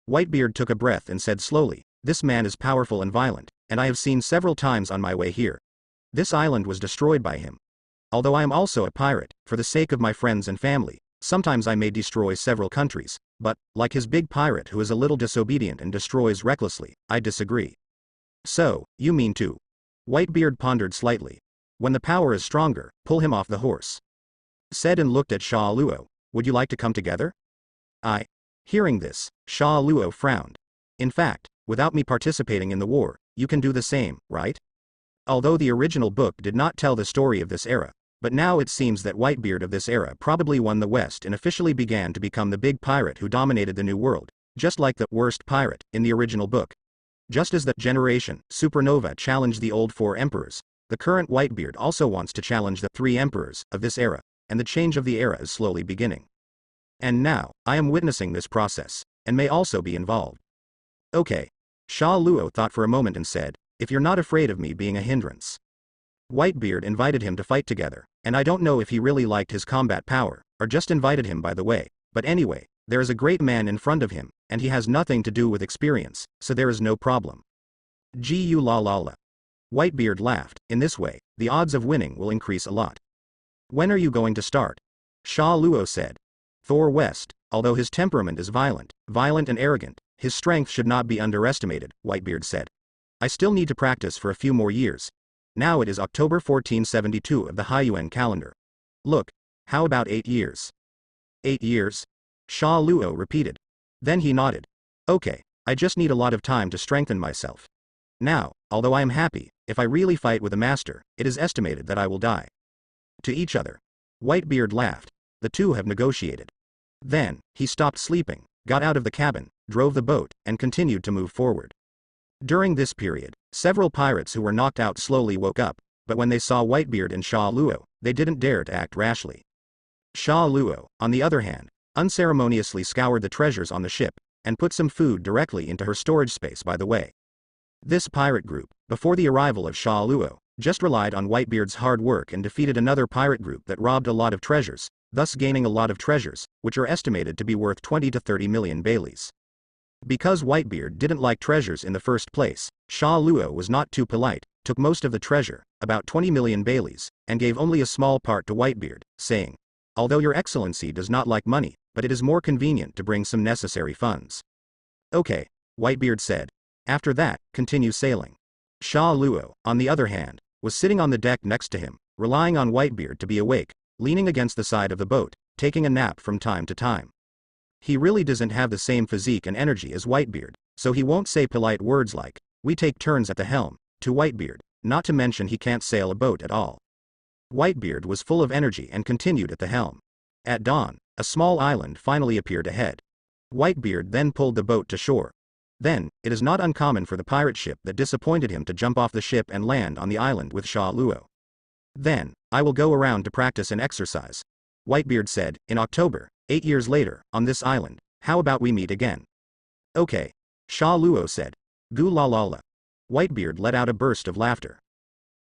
Whitebeard took a breath and said slowly, this man is powerful and violent, and I have seen several times on my way here. This island was destroyed by him. Although I am also a pirate, for the sake of my friends and family, sometimes I may destroy several countries, but, like his big pirate who is a little disobedient and destroys recklessly, I disagree. So, you mean to? Whitebeard pondered slightly. When the power is stronger, pull him off the horse. Said and looked at Sha Luo, would you like to come together? Hearing this, Sha Luo frowned. In fact, without me participating in the war, you can do the same, right? Although the original book did not tell the story of this era, but now it seems that Whitebeard of this era probably won the West and officially began to become the big pirate who dominated the New World, just like the worst pirate in the original book. Just as the generation Supernova challenged the old 4 emperors, the current Whitebeard also wants to challenge the 3 emperors of this era, and the change of the era is slowly beginning. And now, I am witnessing this process, and may also be involved. Okay. Sha Luo thought for a moment and said, if you're not afraid of me being a hindrance. Whitebeard invited him to fight together, and I don't know if he really liked his combat power, or just invited him by the way, but anyway, there is a great man in front of him, and he has nothing to do with experience, so there is no problem. Gu la la la. Whitebeard laughed, in this way, the odds of winning will increase a lot. When are you going to start? Sha Luo said. Thor West, although his temperament is violent and arrogant, his strength should not be underestimated, Whitebeard said. I still need to practice for a few more years. Now it is October 1472 of the Haiyuan calendar. Look, how about 8 years? 8 years? Sha Luo repeated. Then he nodded. Okay, I just need a lot of time to strengthen myself. Now, although I am happy, if I really fight with a master, it is estimated that I will die. To each other. Whitebeard laughed. The two have negotiated. Then, he stopped sleeping, got out of the cabin, drove the boat, and continued to move forward. During this period, several pirates who were knocked out slowly woke up, but when they saw Whitebeard and Sha Luo, they didn't dare to act rashly. Sha Luo, on the other hand, unceremoniously scoured the treasures on the ship, and put some food directly into her storage space by the way. This pirate group, before the arrival of Sha Luo, just relied on Whitebeard's hard work and defeated another pirate group that robbed a lot of treasures, thus gaining a lot of treasures, which are estimated to be worth 20 to 30 million Baileys. Because Whitebeard didn't like treasures in the first place, Sha Luo was not too polite, took most of the treasure, about 20 million Baileys, and gave only a small part to Whitebeard, saying, "Although your excellency does not like money, but it is more convenient to bring some necessary funds." "Okay," Whitebeard said. After that, continue sailing. Sha Luo, on the other hand, was sitting on the deck next to him, relying on Whitebeard to be awake, leaning against the side of the boat, taking a nap from time to time. He really doesn't have the same physique and energy as Whitebeard, so he won't say polite words like, "We take turns at the helm," to Whitebeard, not to mention he can't sail a boat at all. Whitebeard was full of energy and continued at the helm. At dawn, a small island finally appeared ahead. Whitebeard then pulled the boat to shore. Then, it is not uncommon for the pirate ship that disappointed him to jump off the ship and land on the island with Sha Luo. "Then, I will go around to practice and exercise," Whitebeard said. "In October, 8 years later, on this island, how about we meet again?" "Okay," Sha Luo said. "Goo la la la." Whitebeard let out a burst of laughter.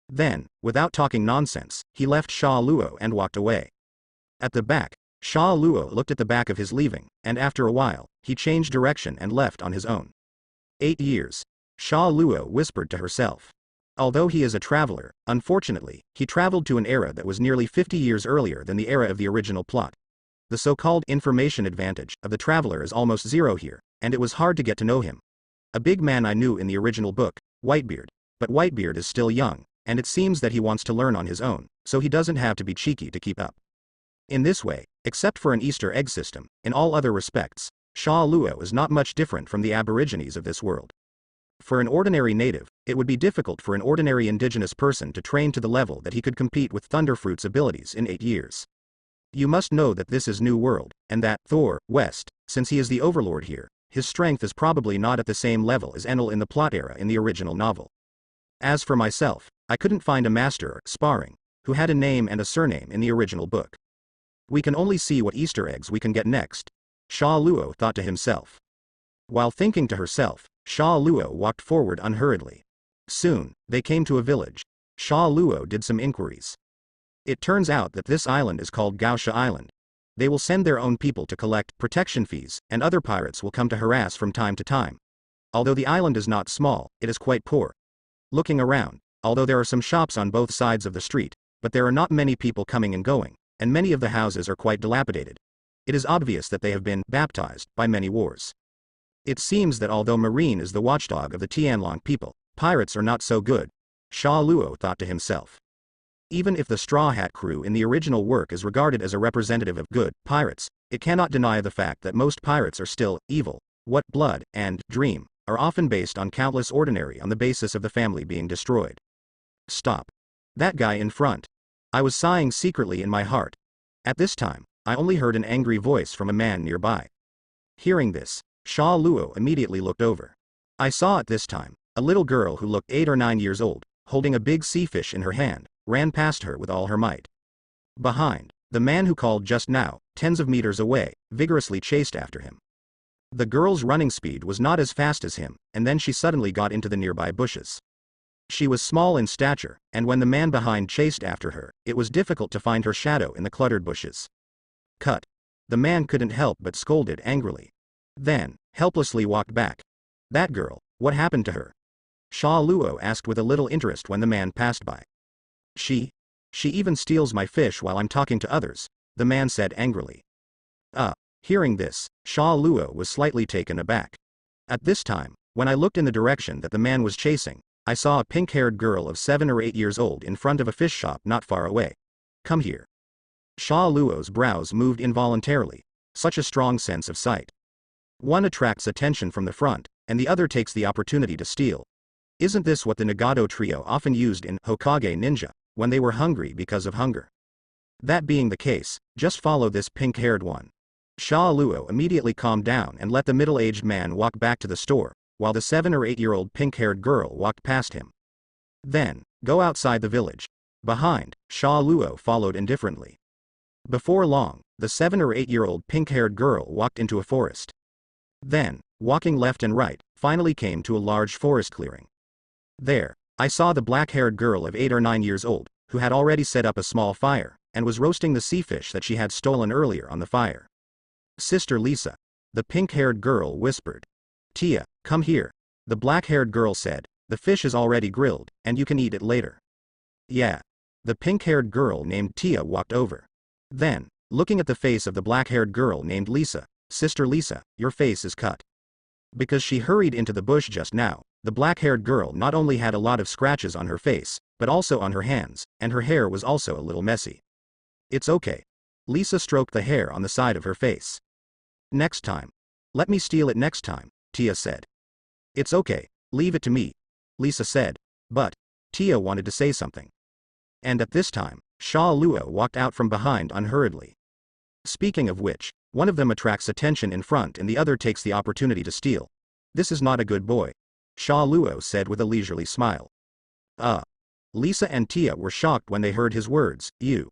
Then, without talking nonsense, he left Sha Luo and walked away. At the back, Sha Luo looked at the back of his leaving, and after a while, he changed direction and left on his own. 8 years. Sha Luo whispered to herself. Although he is a traveler, unfortunately, he traveled to an era that was nearly 50 years earlier than the era of the original plot. The so-called information advantage of the traveler is almost zero here, and it was hard to get to know him. A big man I knew in the original book, Whitebeard, but Whitebeard is still young, and it seems that he wants to learn on his own, so he doesn't have to be cheeky to keep up. In this way, except for an Easter egg system, in all other respects, Sha Luo is not much different from the aborigines of this world. For an ordinary native, it would be difficult for an ordinary indigenous person to train to the level that he could compete with Thunderfruit's abilities in 8 years. You must know that this is New World, and that Thor, West, since he is the overlord here, his strength is probably not at the same level as Enel in the plot era in the original novel. As for myself, I couldn't find a master or sparring who had a name and a surname in the original book. We can only see what Easter eggs we can get next, Sha Luo thought to himself. While thinking to herself, Sha Luo walked forward unhurriedly. Soon, they came to a village. Sha Luo did some inquiries. It turns out that this island is called Gaosha Island. They will send their own people to collect protection fees, and other pirates will come to harass from time to time. Although the island is not small, it is quite poor. Looking around, although there are some shops on both sides of the street, but there are not many people coming and going, and many of the houses are quite dilapidated. It is obvious that they have been baptized by many wars. It seems that although Marine is the watchdog of the Tianlong people, pirates are not so good, Sha Luo thought to himself. Even if the Straw Hat crew in the original work is regarded as a representative of good pirates, it cannot deny the fact that most pirates are still evil. What Blood and Dream are often based on countless ordinary on the basis of the family being destroyed. Stop. That guy in front. I was sighing secretly in my heart. At this time, I only heard an angry voice from a man nearby. Hearing this, Sha Luo immediately looked over. I saw at this time, a little girl who looked 8 or 9 years old, holding a big sea fish in her hand, ran past her with all her might. Behind, the man who called just now, tens of meters away, vigorously chased after him. The girl's running speed was not as fast as him, and then she suddenly got into the nearby bushes. She was small in stature, and when the man behind chased after her, it was difficult to find her shadow in the cluttered bushes. Cut. The man couldn't help but scolded angrily. Then, helplessly walked back. That girl, what happened to her? Sha Luo asked with a little interest when the man passed by. She even steals my fish while I'm talking to others, the man said angrily. Hearing this, Sha Luo was slightly taken aback. At this time, when I looked in the direction that the man was chasing, I saw a pink-haired girl of 7 or 8 years old in front of a fish shop not far away. Come here. Sha Luo's brows moved involuntarily, such a strong sense of sight. One attracts attention from the front, and the other takes the opportunity to steal. Isn't this what the Nagato trio often used in Hokage Ninja, when they were hungry because of hunger? That being the case, just follow this pink-haired one. Sha Luo immediately calmed down and let the middle-aged man walk back to the store, while the 7 or 8-year-old pink-haired girl walked past him. Then, go outside the village. Behind, Sha Luo followed indifferently. Before long, the 7 or 8-year-old pink-haired girl walked into a forest. Then, walking left and right, finally came to a large forest clearing. There, I saw the black-haired girl of 8 or 9 years old, who had already set up a small fire, and was roasting the sea fish that she had stolen earlier on the fire. Sister Lisa. The pink-haired girl whispered. Tia, come here. The black-haired girl said, the fish is already grilled, and you can eat it later. Yeah. The pink-haired girl named Tia walked over. Then, looking at the face of the black-haired girl named Lisa, Sister Lisa, your face is cut. Because she hurried into the bush just now, the black-haired girl not only had a lot of scratches on her face, but also on her hands, and her hair was also a little messy. It's okay. Lisa stroked the hair on the side of her face. Next time. Let me steal it next time, Tia said. It's okay, leave it to me, Lisa said, but Tia wanted to say something. And at this time, Sha Luo walked out from behind unhurriedly. Speaking of which, one of them attracts attention in front and the other takes the opportunity to steal. This is not a good boy, Sha Luo said with a leisurely smile. Lisa and Tia were shocked when they heard his words, you.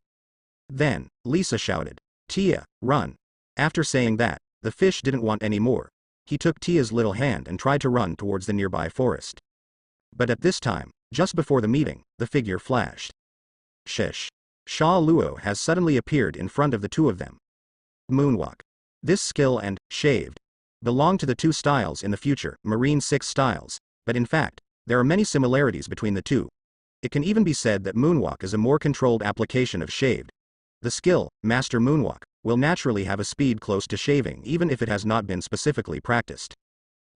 Then, Lisa shouted, Tia, run. After saying that, the fish didn't want any more. He took Tia's little hand and tried to run towards the nearby forest. But at this time, just before the meeting, the figure flashed. Shish. Sha Luo has suddenly appeared in front of the two of them. Moonwalk. This skill and shaved belong to the two styles in the future, Marine 6 styles, but in fact, there are many similarities between the two. It can even be said that Moonwalk is a more controlled application of shaved. The skill, Master Moonwalk, will naturally have a speed close to shaving even if it has not been specifically practiced.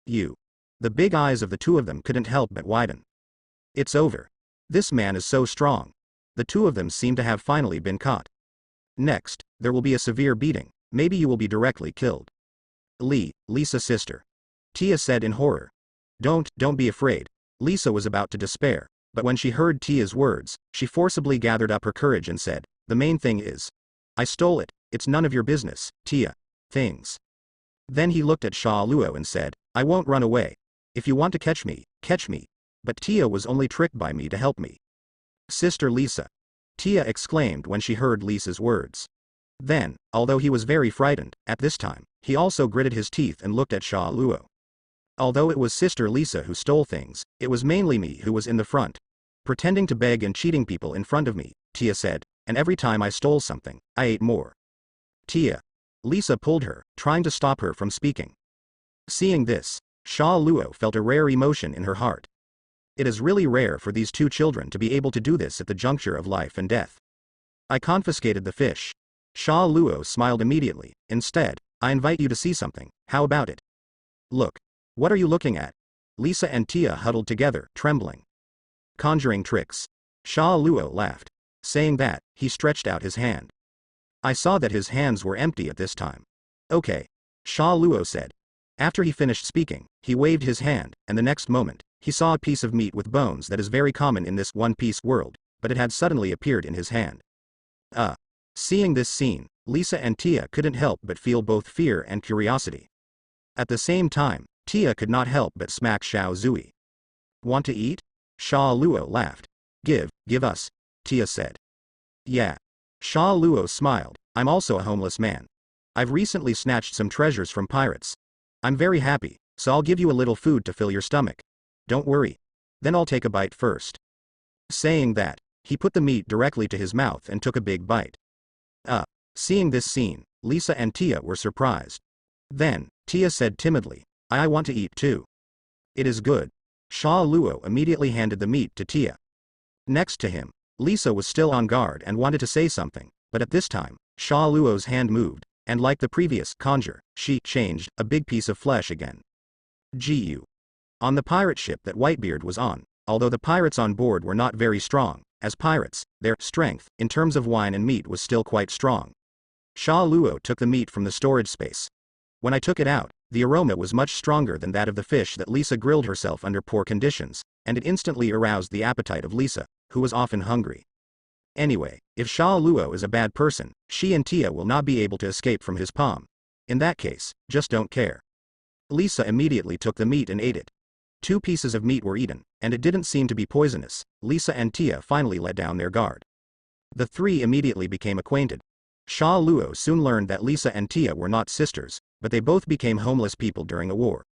You. The big eyes of the two of them couldn't help but widen. It's over. This man is so strong. The two of them seem to have finally been caught. Next, there will be a severe beating, maybe you will be directly killed. Lisa sister. Tia said in horror. Don't be afraid. Lisa was about to despair, but when she heard Tia's words, she forcibly gathered up her courage and said, the main thing is, I stole it, it's none of your business, Tia. Things. Then he looked at Sha Luo and said, I won't run away. If you want to catch me, catch me. But Tia was only tricked by me to help me. Sister Lisa. Tia exclaimed when she heard Lisa's words. Then, although he was very frightened, at this time, he also gritted his teeth and looked at Sha Luo. Although it was Sister Lisa who stole things, it was mainly me who was in the front. Pretending to beg and cheating people in front of me, Tia said, and every time I stole something, I ate more. Tia. Lisa pulled her, trying to stop her from speaking. Seeing this, Sha Luo felt a rare emotion in her heart. It is really rare for these two children to be able to do this at the juncture of life and death. I confiscated the fish. Sha Luo smiled immediately. Instead, I invite you to see something, how about it? Look. What are you looking at? Lisa and Tia huddled together, trembling. Conjuring tricks. Sha Luo laughed. Saying that, he stretched out his hand. I saw that his hands were empty at this time. Okay. Sha Luo said. After he finished speaking, he waved his hand, and the next moment, he saw a piece of meat with bones that is very common in this One Piece world, but it had suddenly appeared in his hand. Seeing this scene, Lisa and Tia couldn't help but feel both fear and curiosity. At the same time, Tia could not help but smack Xiao Zui. Want to eat? Sha Luo laughed. Give us, Tia said. Yeah. Sha Luo smiled. I'm also a homeless man. I've recently snatched some treasures from pirates. I'm very happy, so I'll give you a little food to fill your stomach. Don't worry. Then I'll take a bite first. Saying that, he put the meat directly to his mouth and took a big bite. Seeing this scene, Lisa and Tia were surprised. Then, Tia said timidly, I want to eat too. It is good. Sha Luo immediately handed the meat to Tia. Next to him, Lisa was still on guard and wanted to say something, but at this time, Sha Luo's hand moved, and like the previous conjure, she changed a big piece of flesh again. Gu. On the pirate ship that Whitebeard was on, although the pirates on board were not very strong, as pirates, their strength, in terms of wine and meat was still quite strong. Sha Luo took the meat from the storage space. When I took it out, the aroma was much stronger than that of the fish that Lisa grilled herself under poor conditions, and it instantly aroused the appetite of Lisa, who was often hungry. Anyway, if Sha Luo is a bad person, she and Tia will not be able to escape from his palm. In that case, just don't care. Lisa immediately took the meat and ate it. 2 pieces of meat were eaten, and it didn't seem to be poisonous. Lisa and Tia finally let down their guard. The three immediately became acquainted. Sha Luo soon learned that Lisa and Tia were not sisters, but they both became homeless people during a war.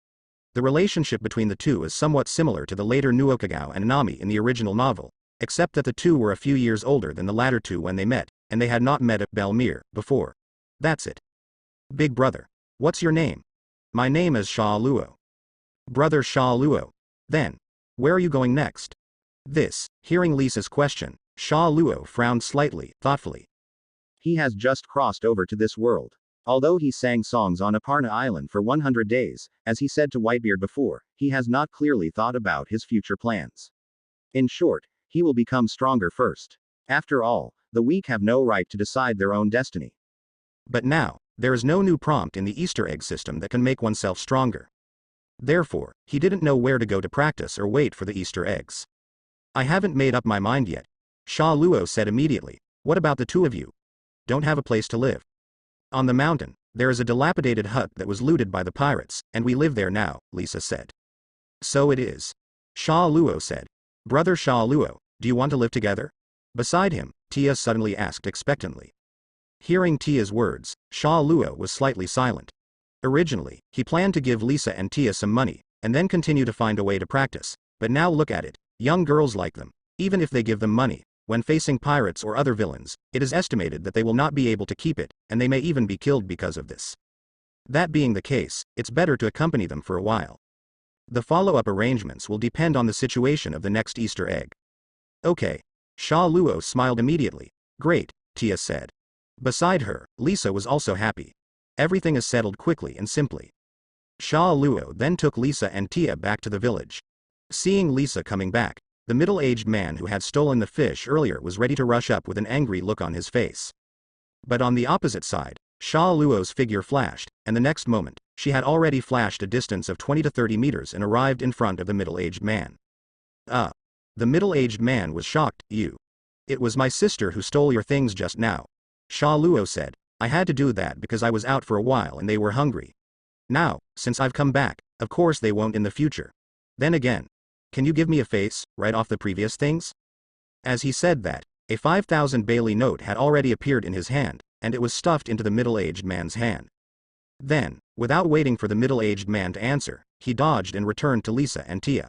The relationship between the two is somewhat similar to the later Nuokagao and Nami in the original novel, except that the two were a few years older than the latter two when they met, and they had not met at Belmere before. That's it. Big brother. What's your name? My name is Sha Luo. Brother Sha Luo. Then, Where are you going next? Hearing Lisa's question, Sha Luo frowned slightly, thoughtfully. He has just crossed over to this world. Although he sang songs on Aparna Island for 100 days, as he said to Whitebeard before, he has not clearly thought about his future plans. In short, he will become stronger first. After all, the weak have no right to decide their own destiny. But now, there is no new prompt in the Easter egg system that can make oneself stronger. Therefore, he didn't know where to go to practice or wait for the Easter eggs. I haven't made up my mind yet. Sha Luo said immediately. What about the two of you? Don't have a place to live? On the mountain, there is a dilapidated hut that was looted by the pirates, and we live there now, Lisa said. So it is. Sha Luo said. Brother Sha Luo, do you want to live together? Beside him, Tia suddenly asked expectantly. Hearing Tia's words, Sha Luo was slightly silent. Originally, he planned to give Lisa and Tia some money, and then continue to find a way to practice, but now look at it, young girls like them. Even if they give them money, when facing pirates or other villains, it is estimated that they will not be able to keep it, and they may even be killed because of this. That being the case, it's better to accompany them for a while. The follow-up arrangements will depend on the situation of the next Easter egg. Okay. Sha Luo smiled immediately. Great, Tia said. Beside her, Lisa was also happy. Everything is settled quickly and simply. Sha Luo then took Lisa and Tia back to the village. Seeing Lisa coming back, the middle-aged man who had stolen the fish earlier was ready to rush up with an angry look on his face. But on the opposite side, Sha Luo's figure flashed, and the next moment, she had already flashed a distance of 20 to 30 meters and arrived in front of the middle-aged man. The middle-aged man was shocked. You. It was my sister who stole your things just now. Sha Luo said. I had to do that because I was out for a while and they were hungry. Now, since I've come back, of course they won't in the future. Then again. Can you give me a face, right off the previous things? As he said that, a 5,000 Bailey note had already appeared in his hand, and it was stuffed into the middle-aged man's hand. Then, without waiting for the middle-aged man to answer, he dodged and returned to Lisa and Tia.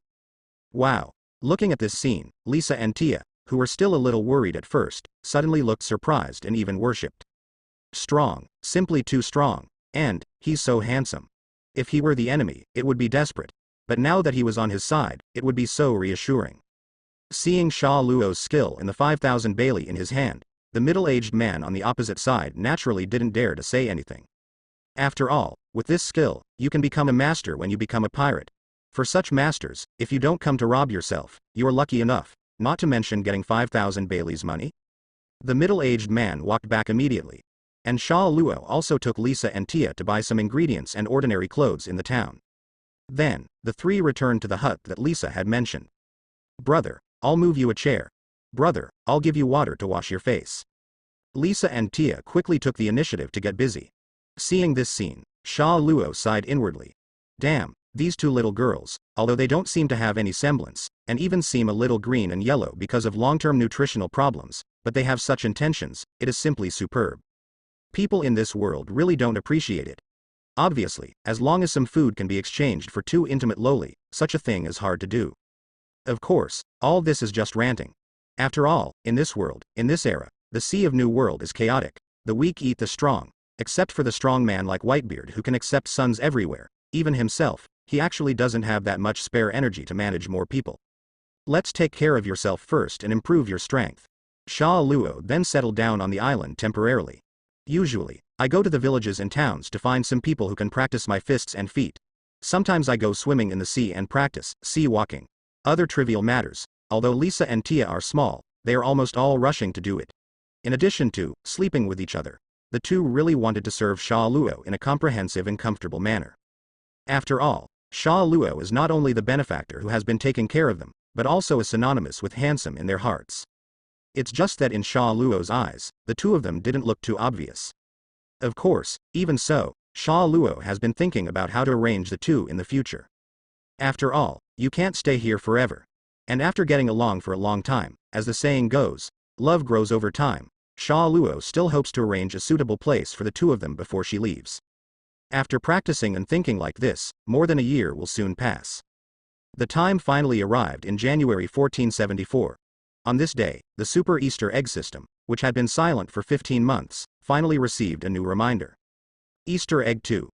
Wow. Looking at this scene, Lisa and Tia, who were still a little worried at first, suddenly looked surprised and even worshipped. Strong, simply too strong, and, he's so handsome. If he were the enemy, it would be desperate. But now that he was on his side, it would be so reassuring. Seeing Sha Luo's skill and the 5,000 Bailey in his hand, the middle-aged man on the opposite side naturally didn't dare to say anything. After all, with this skill, you can become a master when you become a pirate. For such masters, if you don't come to rob yourself, you are lucky enough, not to mention getting 5,000 Bailey's money. The middle-aged man walked back immediately. And Sha Luo also took Lisa and Tia to buy some ingredients and ordinary clothes in the town. Then, the three returned to the hut that Lisa had mentioned. Brother, I'll move you a chair. Brother, I'll give you water to wash your face. Lisa and Tia quickly took the initiative to get busy. Seeing this scene, Sha Luo sighed inwardly. Damn, these two little girls, although they don't seem to have any semblance, and even seem a little green and yellow because of long-term nutritional problems, but they have such intentions, it is simply superb. People in this world really don't appreciate it. Obviously, as long as some food can be exchanged for two intimate lowly, such a thing is hard to do. Of course, all this is just ranting. After all, in this world, in this era, the Sea of New World is chaotic. The weak eat the strong. Except for the strong man like Whitebeard who can accept sons everywhere, even himself, he actually doesn't have that much spare energy to manage more people. Let's take care of yourself first and improve your strength. Sha Luo then settled down on the island temporarily. Usually, I go to the villages and towns to find some people who can practice my fists and feet. Sometimes I go swimming in the sea and practice sea walking. Other trivial matters, although Lisa and Tia are small, they are almost all rushing to do it. In addition to sleeping with each other, the two really wanted to serve Sha Luo in a comprehensive and comfortable manner. After all, Sha Luo is not only the benefactor who has been taking care of them, but also is synonymous with handsome in their hearts. It's just that in Sha Luo's eyes, the two of them didn't look too obvious. Of course, even so, Sha Luo has been thinking about how to arrange the two in the future. After all, you can't stay here forever. And after getting along for a long time, as the saying goes, love grows over time, Sha Luo still hopes to arrange a suitable place for the two of them before she leaves. After practicing and thinking like this, more than a year will soon pass. The time finally arrived in January 1474. On this day, the Super Easter Egg System, which had been silent for 15 months, finally received a new reminder. Easter Egg 2.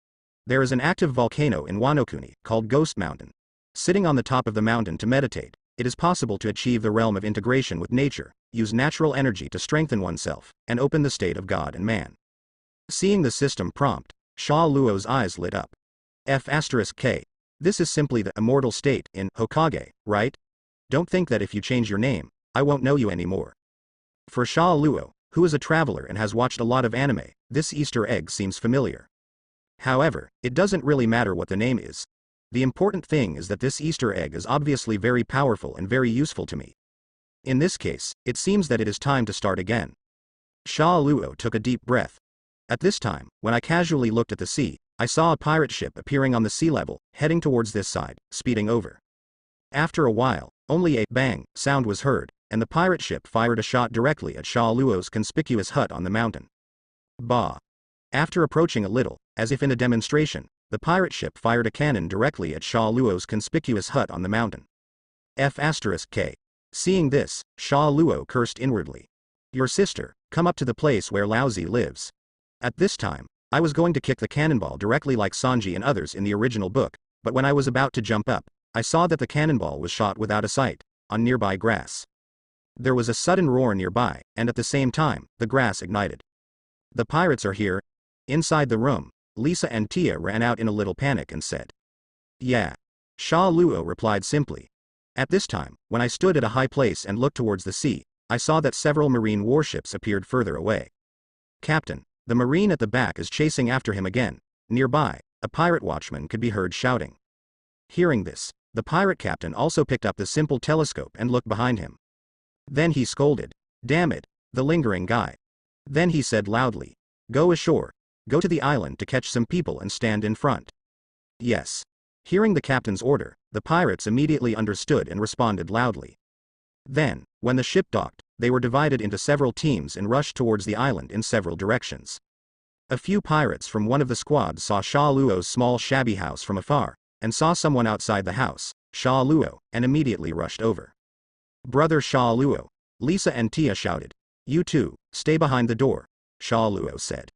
There is an active volcano in Wano Kuni, called Ghost Mountain. Sitting on the top of the mountain to meditate, it is possible to achieve the realm of integration with nature, use natural energy to strengthen oneself, and open the state of God and man. Seeing the system prompt, Sha Luo's eyes lit up. F*K. This is simply the immortal state in Hokage, right? Don't think that if you change your name, I won't know you anymore. For Sha Luo, who is a traveler and has watched a lot of anime, this Easter egg seems familiar. However, it doesn't really matter what the name is. The important thing is that this Easter egg is obviously very powerful and very useful to me. In this case, it seems that it is time to start again. Sha Luo took a deep breath. At this time, when I casually looked at the sea, I saw a pirate ship appearing on the sea level, heading towards this side, speeding over. After a while, only a bang sound was heard, and the pirate ship fired a shot directly at Sha Luo's conspicuous hut on the mountain. Bah! After approaching a little, as if in a demonstration, the pirate ship fired a cannon directly at Sha Luo's conspicuous hut on the mountain. F*K. Seeing this, Sha Luo cursed inwardly. Your sister, come up to the place where Laozi lives. At this time, I was going to kick the cannonball directly like Sanji and others in the original book, but when I was about to jump up, I saw that the cannonball was shot without a sight, on nearby grass. There was a sudden roar nearby, and at the same time, the grass ignited. The pirates are here. Inside the room, Lisa and Tia ran out in a little panic and said, "Yeah." Sha Luo replied simply. At this time, when I stood at a high place and looked towards the sea, I saw that several marine warships appeared further away. Captain, the marine at the back is chasing after him again. Nearby, a pirate watchman could be heard shouting. Hearing this, the pirate captain also picked up the simple telescope and looked behind him. Then he scolded, "Damn it, the lingering guy." Then he said loudly, "Go ashore. Go to the island to catch some people and stand in front." Yes. Hearing the captain's order, the pirates immediately understood and responded loudly. Then, when the ship docked, they were divided into several teams and rushed towards the island in several directions. A few pirates from one of the squads saw Sha Luo's small shabby house from afar, and saw someone outside the house, Sha Luo, and immediately rushed over. "Brother Sha Luo," Lisa and Tia shouted. "You two, stay behind the door," Sha Luo said.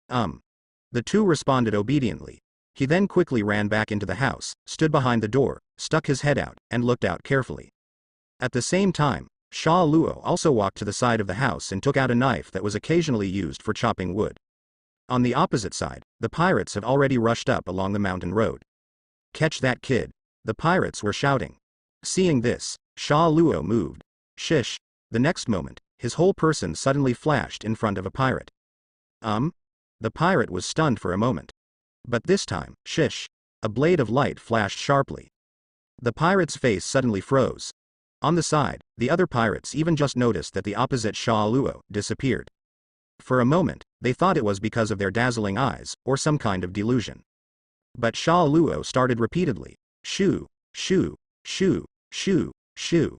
The two responded obediently. He then quickly ran back into the house, stood behind the door, stuck his head out, and looked out carefully. At the same time, Sha Luo also walked to the side of the house and took out a knife that was occasionally used for chopping wood. On the opposite side, the pirates had already rushed up along the mountain road. "Catch that kid," the pirates were shouting. Seeing this, Sha Luo moved. Shish! The next moment, his whole person suddenly flashed in front of a pirate. The pirate was stunned for a moment. But this time, shish! A blade of light flashed sharply. The pirate's face suddenly froze. On the side, the other pirates even just noticed that the opposite Sha Luo disappeared. For a moment, they thought it was because of their dazzling eyes, or some kind of delusion. But Sha Luo started repeatedly, "Shoo, shoo, shoo, shoo, shoo."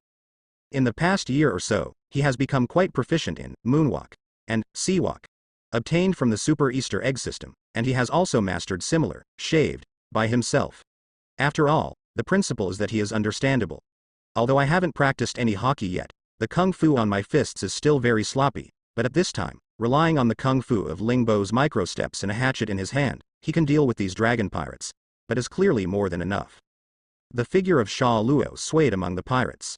In the past year or so, he has become quite proficient in moonwalk and sea walk, obtained from the Super Easter Egg system, and he has also mastered similar, shaved, by himself. After all, the principle is that he is understandable. Although I haven't practiced any hockey yet, the kung fu on my fists is still very sloppy, but at this time, relying on the kung fu of Ling Bo's microsteps and a hatchet in his hand, he can deal with these dragon pirates, but is clearly more than enough. The figure of Sha Luo swayed among the pirates.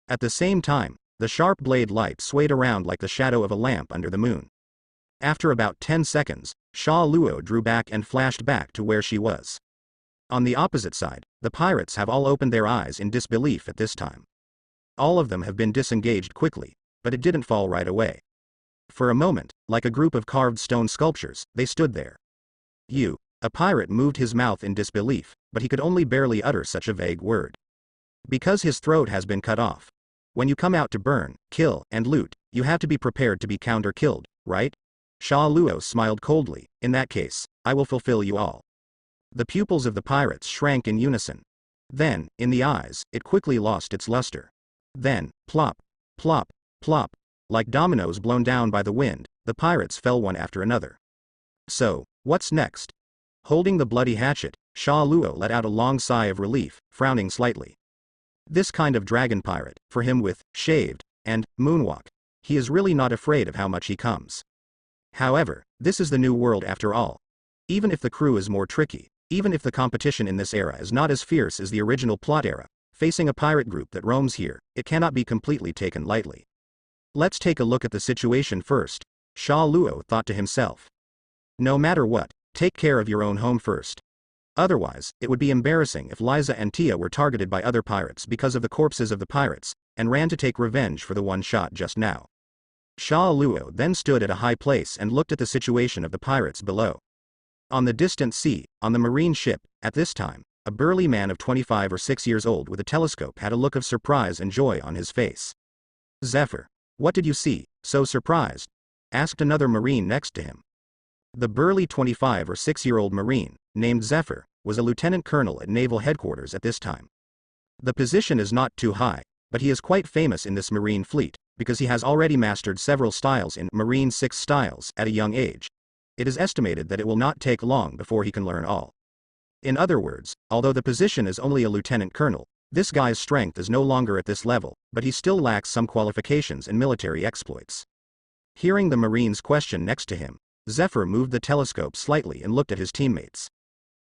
At the same time, the sharp blade light swayed around like the shadow of a lamp under the moon. After about 10 seconds, Sha Luo drew back and flashed back to where she was. On the opposite side, the pirates have all opened their eyes in disbelief at this time. All of them have been disengaged quickly, but it didn't fall right away. For a moment, like a group of carved stone sculptures, they stood there. A pirate moved his mouth in disbelief, but he could only barely utter such a vague word. Because his throat has been cut off. When you come out to burn, kill, and loot, you have to be prepared to be counter-killed, right? Sha Luo smiled coldly. "In that case, I will fulfill you all." The pupils of the pirates shrank in unison. Then, in the eyes, it quickly lost its luster. Then, plop, plop, plop, like dominoes blown down by the wind, the pirates fell one after another. So, what's next? Holding the bloody hatchet, Sha Luo let out a long sigh of relief, frowning slightly. This kind of dragon pirate, for him with shaved and moonwalk, he is really not afraid of how much he comes. However, this is the new world after all. Even if the crew is more tricky, Even if the competition in this era is not as fierce as the original plot era, facing a pirate group that roams here, it cannot be completely taken lightly. Let's take a look at the situation first, Sha Luo thought to himself. No matter what, take care of your own home first. Otherwise, it would be embarrassing if Liza and Tia were targeted by other pirates because of the corpses of the pirates, and ran to take revenge for the one shot just now. Sha Luo then stood at a high place and looked at the situation of the pirates below. On the distant sea, on the marine ship, at this time, a burly man of 25 or 6 years old with a telescope had a look of surprise and joy on his face. Zephyr, what did you see, so surprised? Asked another marine next to him. The burly 25 or 6-year-old marine, named Zephyr, was a lieutenant colonel at naval headquarters at this time. The position is not too high, but he is quite famous in this marine fleet, because he has already mastered several styles in Marine 6 styles at a young age. It is estimated that it will not take long before he can learn all. In other words, although the position is only a lieutenant colonel, this guy's strength is no longer at this level, but he still lacks some qualifications and military exploits. Hearing the marine's question next to him, Zephyr moved the telescope slightly and looked at his teammates.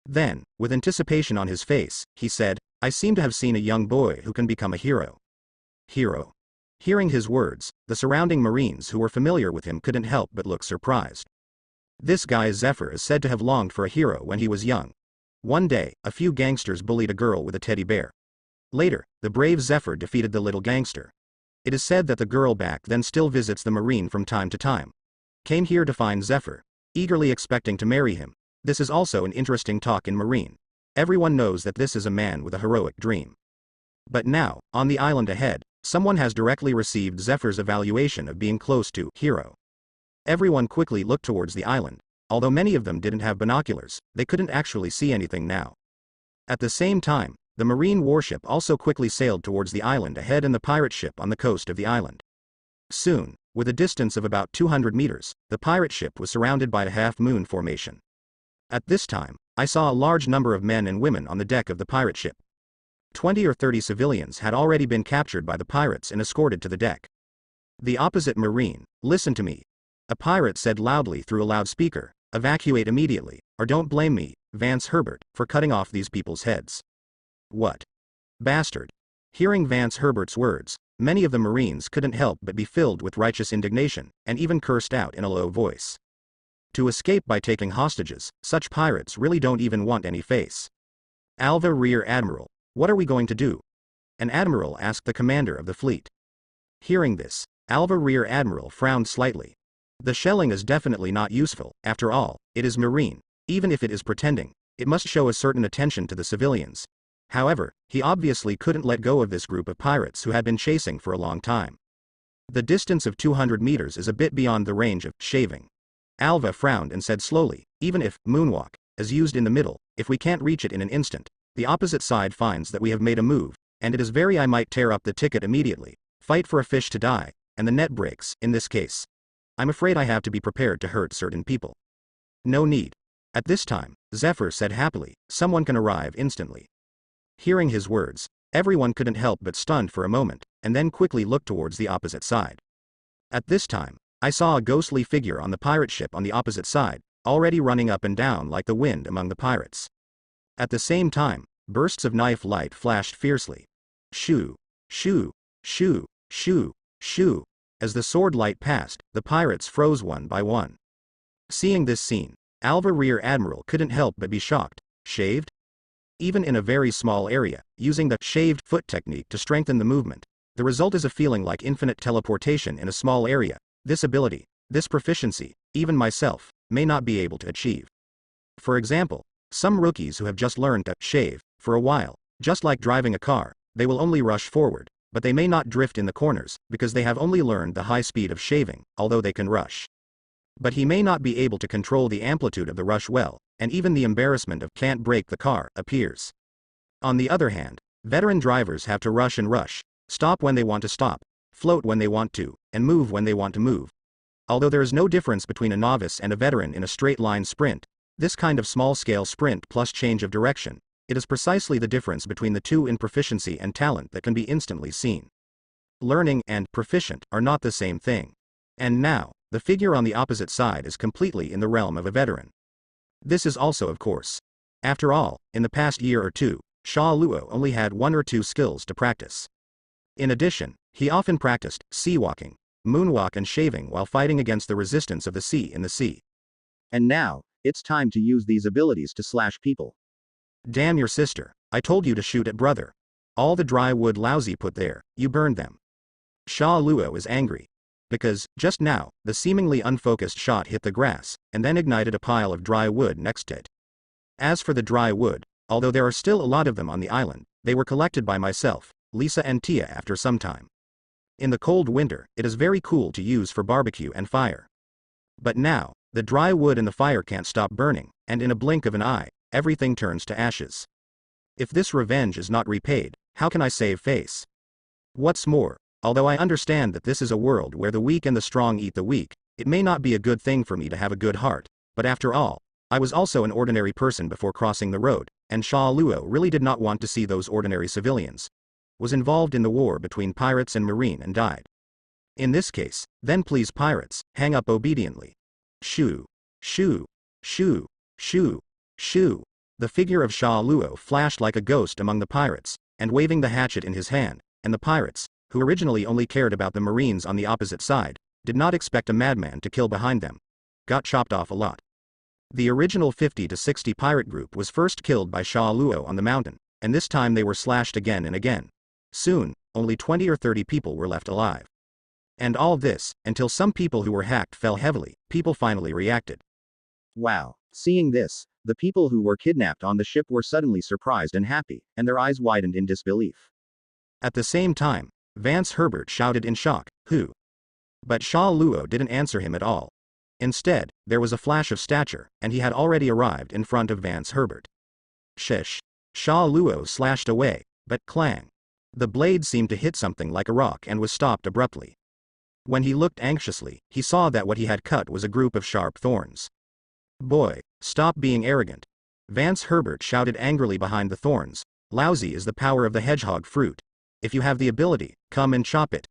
Then, with anticipation on his face, he said, I seem to have seen a young boy who can become a hero. Hero. Hearing his words, the surrounding marines who were familiar with him couldn't help but look surprised. This guy Zephyr is said to have longed for a hero when he was young. One day, a few gangsters bullied a girl with a teddy bear. Later, the brave Zephyr defeated the little gangster. It is said that the girl back then still visits the marine from time to time. Came here to find Zephyr, eagerly expecting to marry him. This is also an interesting talk in marine. Everyone knows that this is a man with a heroic dream. But now, on the island ahead, someone has directly received Zephyr's evaluation of being close to hero. Everyone quickly looked towards the island. Although many of them didn't have binoculars, they couldn't actually see anything now. At the same time, the marine warship also quickly sailed towards the island ahead and the pirate ship on the coast of the island. Soon, with a distance of about 200 meters, the pirate ship was surrounded by a half-moon formation. At this time, I saw a large number of men and women on the deck of the pirate ship. 20 or 30 civilians had already been captured by the pirates and escorted to the deck. The opposite marine, listen to me. A pirate said loudly through a loudspeaker, evacuate immediately, or don't blame me, Vance Herbert, for cutting off these people's heads. What? Bastard. Hearing Vance Herbert's words, many of the marines couldn't help but be filled with righteous indignation, and even cursed out in a low voice. To escape by taking hostages, such pirates really don't even want any face. Alva Rear Admiral, what are we going to do? An admiral asked the commander of the fleet. Hearing this, Alva Rear Admiral frowned slightly. The shelling is definitely not useful, after all, it is marine. Even if it is pretending, it must show a certain attention to the civilians. However, he obviously couldn't let go of this group of pirates who had been chasing for a long time. The distance of 200 meters is a bit beyond the range of shaving. Alva frowned and said slowly, even if moonwalk is used in the middle, if we can't reach it in an instant, the opposite side finds that we have made a move, and it is very I might tear up the ticket immediately, fight for a fish to die, and the net breaks, in this case. I'm afraid I have to be prepared to hurt certain people. No need. At this time, Zephyr said happily, someone can arrive instantly. Hearing his words, everyone couldn't help but stunned for a moment, and then quickly looked towards the opposite side. At this time, I saw a ghostly figure on the pirate ship on the opposite side, already running up and down like the wind among the pirates. At the same time, bursts of knife light flashed fiercely. Shoo, shoo, shoo, shoo, shoo. As the sword light passed, the pirates froze one by one. Seeing this scene, Alva Rear Admiral couldn't help but be shocked. Shaved? Even in a very small area, using the shaved foot technique to strengthen the movement, the result is a feeling like infinite teleportation in a small area. This ability, this proficiency, even myself, may not be able to achieve. For example, some rookies who have just learned to shave, for a while, just like driving a car, they will only rush forward, but they may not drift in the corners, because they have only learned the high speed of shaving, although they can rush. But he may not be able to control the amplitude of the rush well, and even the embarrassment of can't brake the car appears. On the other hand, veteran drivers have to rush and rush, stop when they want to stop, float when they want to, and move when they want to move. Although there is no difference between a novice and a veteran in a straight line sprint, this kind of small-scale sprint plus change of direction, it is precisely the difference between the two in proficiency and talent that can be instantly seen. Learning and proficient are not the same thing. And now, the figure on the opposite side is completely in the realm of a veteran. This is also, of course, After all, in the past year or two, Sha Luo only had 1 or 2 skills to practice. In addition, he often practiced sea walking, moonwalk and shaving while fighting against the resistance of the sea in the sea. And now, it's time to use these abilities to slash people. Damn your sister, I told you to shoot at brother. All the dry wood Lousy put there, you burned them. Sha Luo is angry. Because, just now, the seemingly unfocused shot hit the grass, and then ignited a pile of dry wood next to it. As for the dry wood, although there are still a lot of them on the island, they were collected by myself, Lisa and Tia after some time. In the cold winter, it is very cool to use for barbecue and fire. But now, the dry wood and the fire can't stop burning, and in a blink of an eye, everything turns to ashes. If this revenge is not repaid, how can I save face? What's more, although I understand that this is a world where the weak and the strong eat the weak, it may not be a good thing for me to have a good heart, but after all, I was also an ordinary person before crossing the road, and Sha Luo really did not want to see those ordinary civilians. Was involved in the war between pirates and marine and died. In this case, then please pirates, hang up obediently. Shoo. Shoo. Shoo. Shoo. Shoo. The figure of Sha Luo flashed like a ghost among the pirates, and waving the hatchet in his hand, and the pirates, who originally only cared about the marines on the opposite side, did not expect a madman to kill behind them. Got chopped off a lot. The original 50 to 60 pirate group was first killed by Sha Luo on the mountain, and this time they were slashed again and again. Soon, only 20 or 30 people were left alive. And all this, until some people who were hacked fell heavily, people finally reacted. Wow. Seeing this, the people who were kidnapped on the ship were suddenly surprised and happy, and their eyes widened in disbelief. At the same time, Vance Herbert shouted in shock, "Who?" But Sha Luo didn't answer him at all. Instead, there was a flash of stature, and he had already arrived in front of Vance Herbert. Shish. Sha Luo slashed away, but clang. The blade seemed to hit something like a rock and was stopped abruptly. When he looked anxiously, he saw that what he had cut was a group of sharp thorns. Boy, stop being arrogant. Vance Herbert shouted angrily behind the thorns. Lousy is the power of the hedgehog fruit. If you have the ability, come and chop it.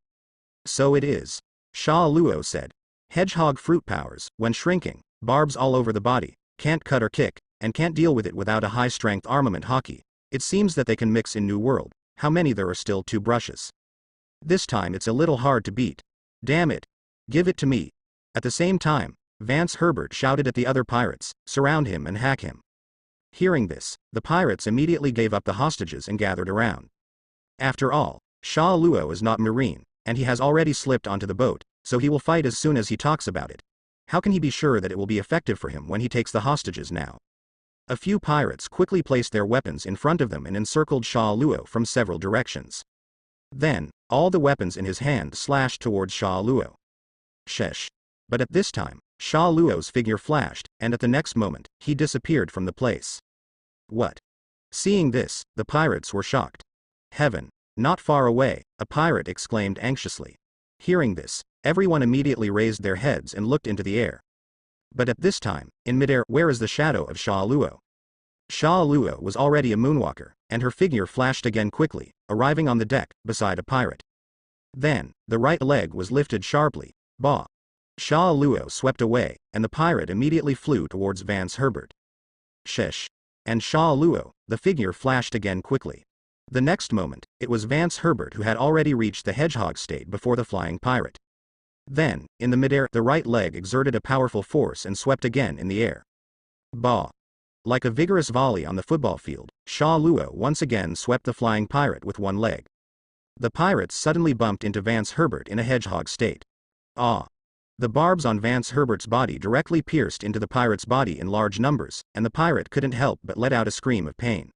So it is. Sha Luo said. Hedgehog fruit powers, when shrinking, barbs all over the body, can't cut or kick, and can't deal with it without a high-strength armament hockey. It seems that they can mix in New World. How many there are still 2 brushes. This time it's a little hard to beat. Damn it. Give it to me. At the same time, Vance Herbert shouted at the other pirates, surround him and hack him. Hearing this, the pirates immediately gave up the hostages and gathered around. After all, Sha Luo is not marine, and he has already slipped onto the boat, so he will fight as soon as he talks about it. How can he be sure that it will be effective for him when he takes the hostages now? A few pirates quickly placed their weapons in front of them and encircled Sha Luo from several directions. Then, all the weapons in his hand slashed towards Sha Luo. Shesh. But at this time, Sha Luo's figure flashed, and at the next moment, he disappeared from the place. What? Seeing this, the pirates were shocked. Heaven. Not far away, a pirate exclaimed anxiously. Hearing this, everyone immediately raised their heads and looked into the air. But at this time, in midair, where is the shadow of Sha Luo? Sha Luo was already a moonwalker, and her figure flashed again quickly, arriving on the deck, beside a pirate. Then, the right leg was lifted sharply. Bah! Sha Luo swept away, and the pirate immediately flew towards Vance Herbert. Shesh. And Sha Luo, the figure flashed again quickly. The next moment, it was Vance Herbert who had already reached the hedgehog state before the flying pirate. Then, in the midair, the right leg exerted a powerful force and swept again in the air. Bah! Like a vigorous volley on the football field, Sha Luo once again swept the flying pirate with one leg. The pirates suddenly bumped into Vance Herbert in a hedgehog state. Ah! The barbs on Vance Herbert's body directly pierced into the pirate's body in large numbers, and the pirate couldn't help but let out a scream of pain.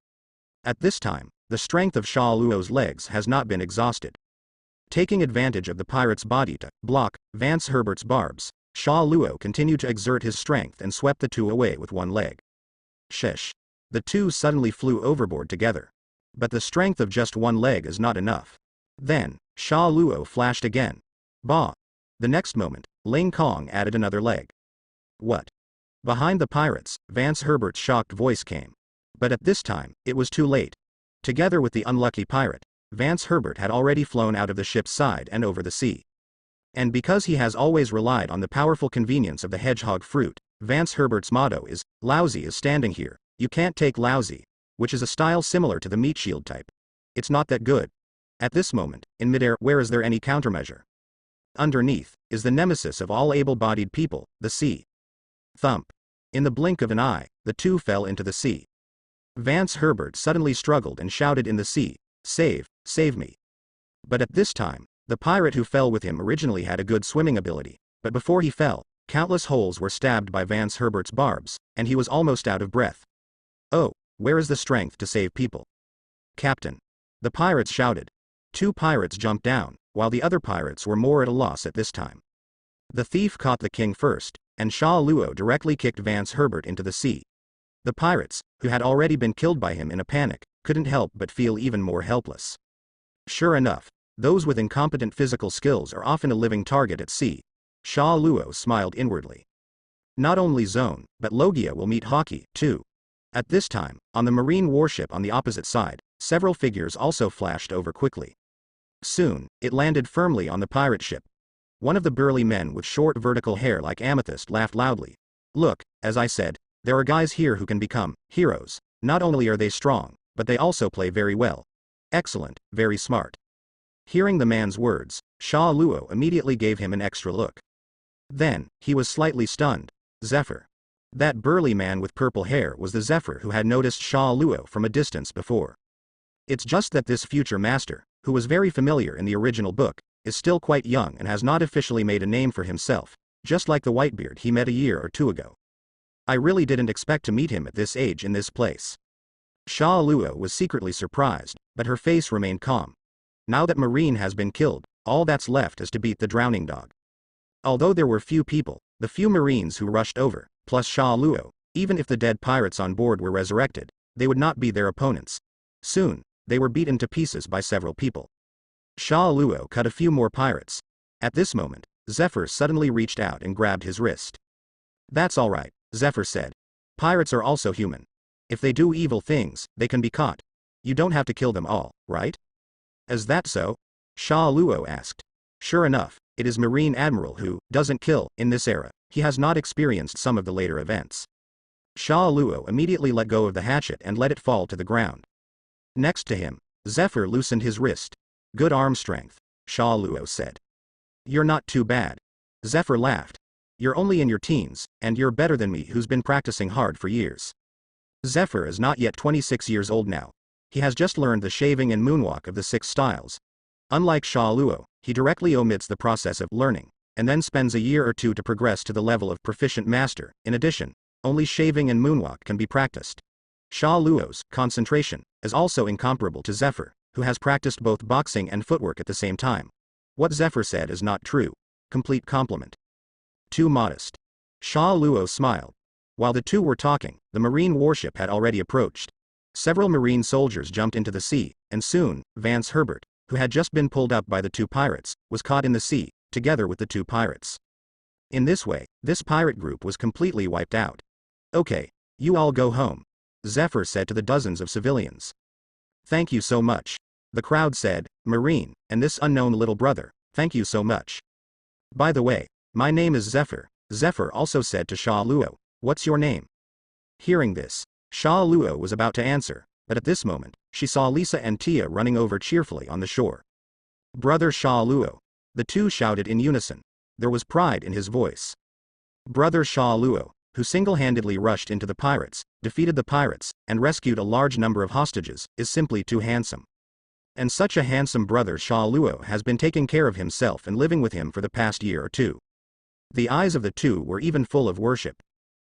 At this time, the strength of Sha Luo's legs has not been exhausted. Taking advantage of the pirate's body to block Vance Herbert's barbs, Sha Luo continued to exert his strength and swept the two away with one leg. Shesh. The two suddenly flew overboard together. But the strength of just one leg is not enough. Then, Sha Luo flashed again. Bah! The next moment, Ling Kong added another leg. What? Behind the pirates, Vance Herbert's shocked voice came. But at this time, it was too late. Together with the unlucky pirate, Vance Herbert had already flown out of the ship's side and over the sea. And because he has always relied on the powerful convenience of the hedgehog fruit, Vance Herbert's motto is, "Lousy is standing here, You can't take lousy, which is a style similar to the meat shield type. It's not that good. At this moment, in midair, where is there any countermeasure? Underneath, is the nemesis of all able-bodied people, the sea. Thump. In the blink of an eye, the two fell into the sea. Vance Herbert suddenly struggled and shouted in the sea, "Save, save me." But at this time, the pirate who fell with him originally had a good swimming ability, but before he fell, countless holes were stabbed by Vance Herbert's barbs, and he was almost out of breath. "Oh, where is the strength to save people?" "Captain." The pirates shouted. Two pirates jumped down, while the other pirates were more at a loss at this time. The thief caught the king first, and Sha Luo directly kicked Vance Herbert into the sea. The pirates, who had already been killed by him in a panic, couldn't help but feel even more helpless. Sure enough, those with incompetent physical skills are often a living target at sea. Sha Luo smiled inwardly. Not only Zone, but Logia will meet Hockey, too. At this time, on the marine warship on the opposite side, several figures also flashed over quickly. Soon, it landed firmly on the pirate ship. One of the burly men with short vertical hair like amethyst laughed loudly. "Look, as I said, there are guys here who can become heroes. Not only are they strong, but they also play very well. Excellent, very smart." Hearing the man's words, Sha Luo immediately gave him an extra look. Then, he was slightly stunned. Zephyr. That burly man with purple hair was the Zephyr who had noticed Sha Luo from a distance before. It's just that this future master, who was very familiar in the original book, is still quite young and has not officially made a name for himself, just like the Whitebeard he met a year or two ago. I really didn't expect to meet him at this age in this place. Sha Luo was secretly surprised, but her face remained calm. Now that Marine has been killed, all that's left is to beat the drowning dog. Although there were few people, the few Marines who rushed over, plus Sha Luo, even if the dead pirates on board were resurrected, they would not be their opponents. Soon, they were beaten to pieces by several people. Sha Luo cut a few more pirates. At this moment, Zephyr suddenly reached out and grabbed his wrist. "That's all right," Zephyr said. "Pirates are also human. If they do evil things, they can be caught. You don't have to kill them all, right?" "Is that so?" Sha Luo asked. "Sure enough, it is Marine Admiral who doesn't kill in this era. He has not experienced some of the later events." Sha Luo immediately let go of the hatchet and let it fall to the ground. Next to him, Zephyr loosened his wrist. "Good arm strength," Sha Luo said. "You're not too bad." Zephyr laughed. "You're only in your teens, and you're better than me who's been practicing hard for years." Zephyr is not yet 26 years old now. He has just learned the shaving and moonwalk of the 6 styles. Unlike Sha Luo, he directly omits the process of learning, and then spends a year or two to progress to the level of proficient master. In addition, only shaving and moonwalk can be practiced. Sha Luo's concentration is also incomparable to Zephyr, who has practiced both boxing and footwork at the same time. What Zephyr said is not true. Complete compliment. Too modest. Sha Luo smiled. While the two were talking, the marine warship had already approached. Several marine soldiers jumped into the sea, and soon, Vance Herbert, who had just been pulled up by the two pirates, was caught in the sea, together with the two pirates. In this way, this pirate group was completely wiped out. "Okay, you all go home," Zephyr said to the dozens of civilians. "Thank you so much." The crowd said, "Marine, and this unknown little brother, thank you so much." "By the way, my name is Zephyr," Zephyr also said to Sha Luo. "What's your name?" Hearing this, Sha Luo was about to answer, but at this moment, she saw Lisa and Tia running over cheerfully on the shore. "Brother Sha Luo." The two shouted in unison. There was pride in his voice. Brother Sha Luo, who single-handedly rushed into the pirates, defeated the pirates, and rescued a large number of hostages, is simply too handsome. And such a handsome brother Sha Luo has been taking care of himself and living with him for the past year or two. The eyes of the two were even full of worship.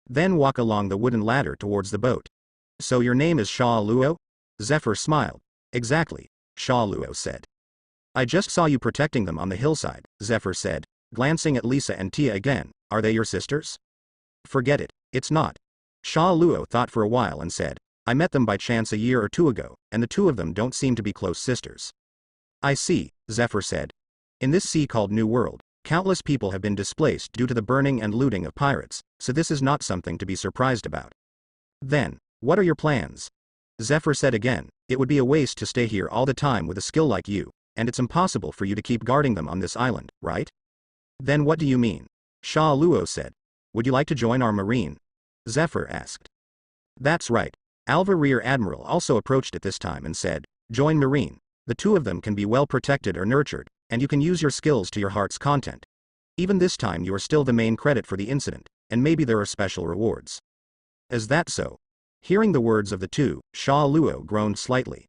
Then walk along the wooden ladder towards the boat. "So your name is Sha Luo?" Zephyr smiled. "Exactly," Sha Luo said. "I just saw you protecting them on the hillside," Zephyr said, glancing at Lisa and Tia again. "Are they your sisters?" "Forget it, it's not." Sha Luo thought for a while and said, "I met them by chance a year or two ago, and the two of them don't seem to be close sisters." "I see," Zephyr said. "In this sea called New World, countless people have been displaced due to the burning and looting of pirates, so this is not something to be surprised about." "Then, what are your plans?" Zephyr said again, "It would be a waste to stay here all the time with a skill like you, and it's impossible for you to keep guarding them on this island, right?" "Then what do you mean?" Sha Luo said. "Would you like to join our marine?" Zephyr asked. "That's right," Alva Rear Admiral also approached at this time and said, "Join Marine. The two of them can be well protected or nurtured, and you can use your skills to your heart's content. Even this time you are still the main credit for the incident, and maybe there are special rewards." Is that so? Hearing the words of the two, Sha Luo groaned slightly.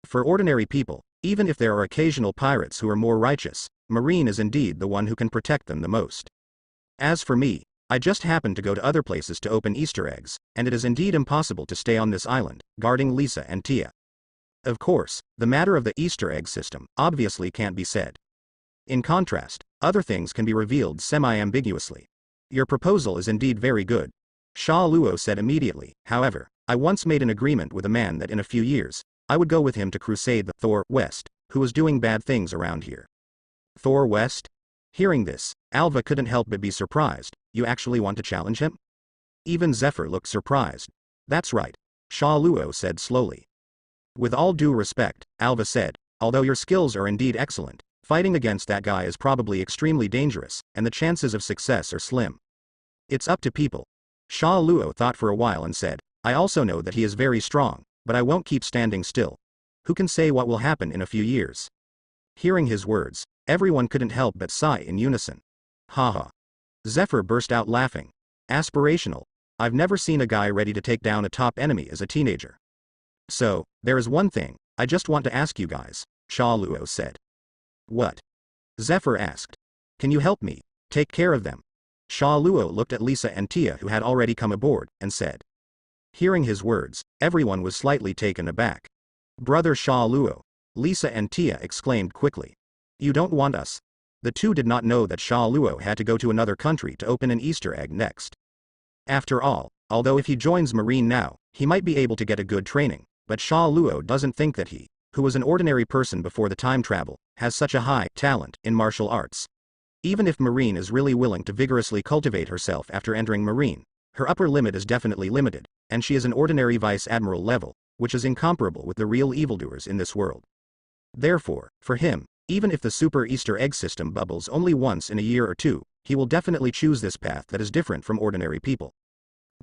For ordinary people, even if there are occasional pirates who are more righteous, Marine is indeed the one who can protect them the most. As for me, I just happened to go to other places to open Easter eggs, and it is indeed impossible to stay on this island, guarding Lisa and Tia. Of course, the matter of the Easter egg system obviously can't be said. In contrast, other things can be revealed semi-ambiguously. Your proposal is indeed very good, Sha Luo said immediately. However, I once made an agreement with a man that in a few years, I would go with him to crusade the Thor West, who was doing bad things around here. Thor West? Hearing this, Alva couldn't help but be surprised. You actually want to challenge him? Even Zephyr looked surprised. That's right, Sha Luo said slowly. With all due respect, Alva said, although your skills are indeed excellent, fighting against that guy is probably extremely dangerous, and the chances of success are slim. It's up to people. Sha Luo thought for a while and said, I also know that he is very strong, but I won't keep standing still. Who can say what will happen in a few years? Hearing his words, everyone couldn't help but sigh in unison. Haha. Zephyr burst out laughing. Aspirational. I've never seen a guy ready to take down a top enemy as a teenager. So, there is one thing, I just want to ask you guys, Sha Luo said. What? Zephyr asked. Can you help me take care of them? Sha Luo looked at Lisa and Tia, who had already come aboard, and said. Hearing his words, everyone was slightly taken aback. Brother Sha Luo, Lisa and Tia exclaimed quickly. You don't want us? The two did not know that Sha Luo had to go to another country to open an Easter egg next. After all, although if he joins Marine now, he might be able to get a good training, but Sha Luo doesn't think that he, who was an ordinary person before the time travel, has such a high talent in martial arts. Even if Marine is really willing to vigorously cultivate herself after entering Marine, her upper limit is definitely limited, and she is an ordinary vice admiral level, which is incomparable with the real evildoers in this world. Therefore, for him, even if the super Easter egg system bubbles only once in a year or two, he will definitely choose this path that is different from ordinary people.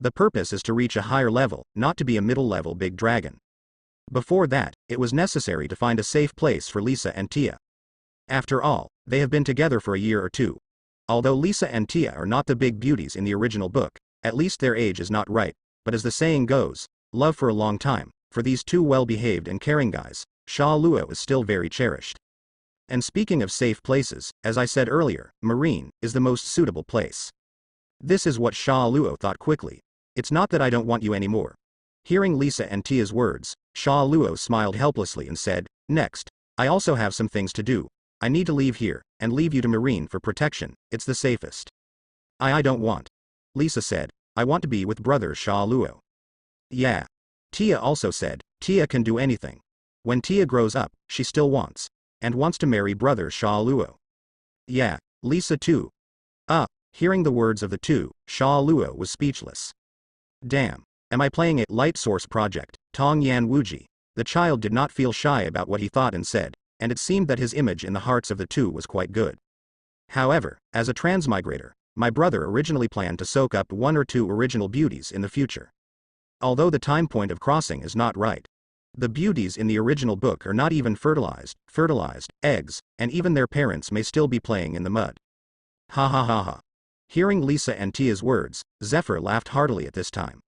The purpose is to reach a higher level, not to be a middle-level big dragon. Before that, it was necessary to find a safe place for Lisa and Tia. After all, they have been together for a year or two. Although Lisa and Tia are not the big beauties in the original book, at least their age is not right, but as the saying goes, love for a long time, for these two well-behaved and caring guys, Sha Luo is still very cherished. And speaking of safe places, as I said earlier, Marine is the most suitable place. This is what Sha Luo thought quickly. It's not that I don't want you anymore. Hearing Lisa and Tia's words, Sha Luo smiled helplessly and said, next, I also have some things to do. I need to leave here, and leave you to Marine for protection, it's the safest. I don't want. Lisa said, I want to be with brother Sha Luo. Yeah. Tia also said, Tia can do anything. When Tia grows up, she still wants. And wants to marry brother Sha Luo. Yeah, Lisa too. Hearing the words of the two, Sha Luo was speechless. Damn. Am I playing a light source project, Tong Yan Wuji? The child did not feel shy about what he thought and said, and it seemed that his image in the hearts of the two was quite good. However, as a transmigrator, my brother originally planned to soak up one or two original beauties in the future. Although the time point of crossing is not right. The beauties in the original book are not even fertilized eggs, and even their parents may still be playing in the mud. Ha ha ha ha. Hearing Lisa and Tia's words, Zephyr laughed heartily at this time.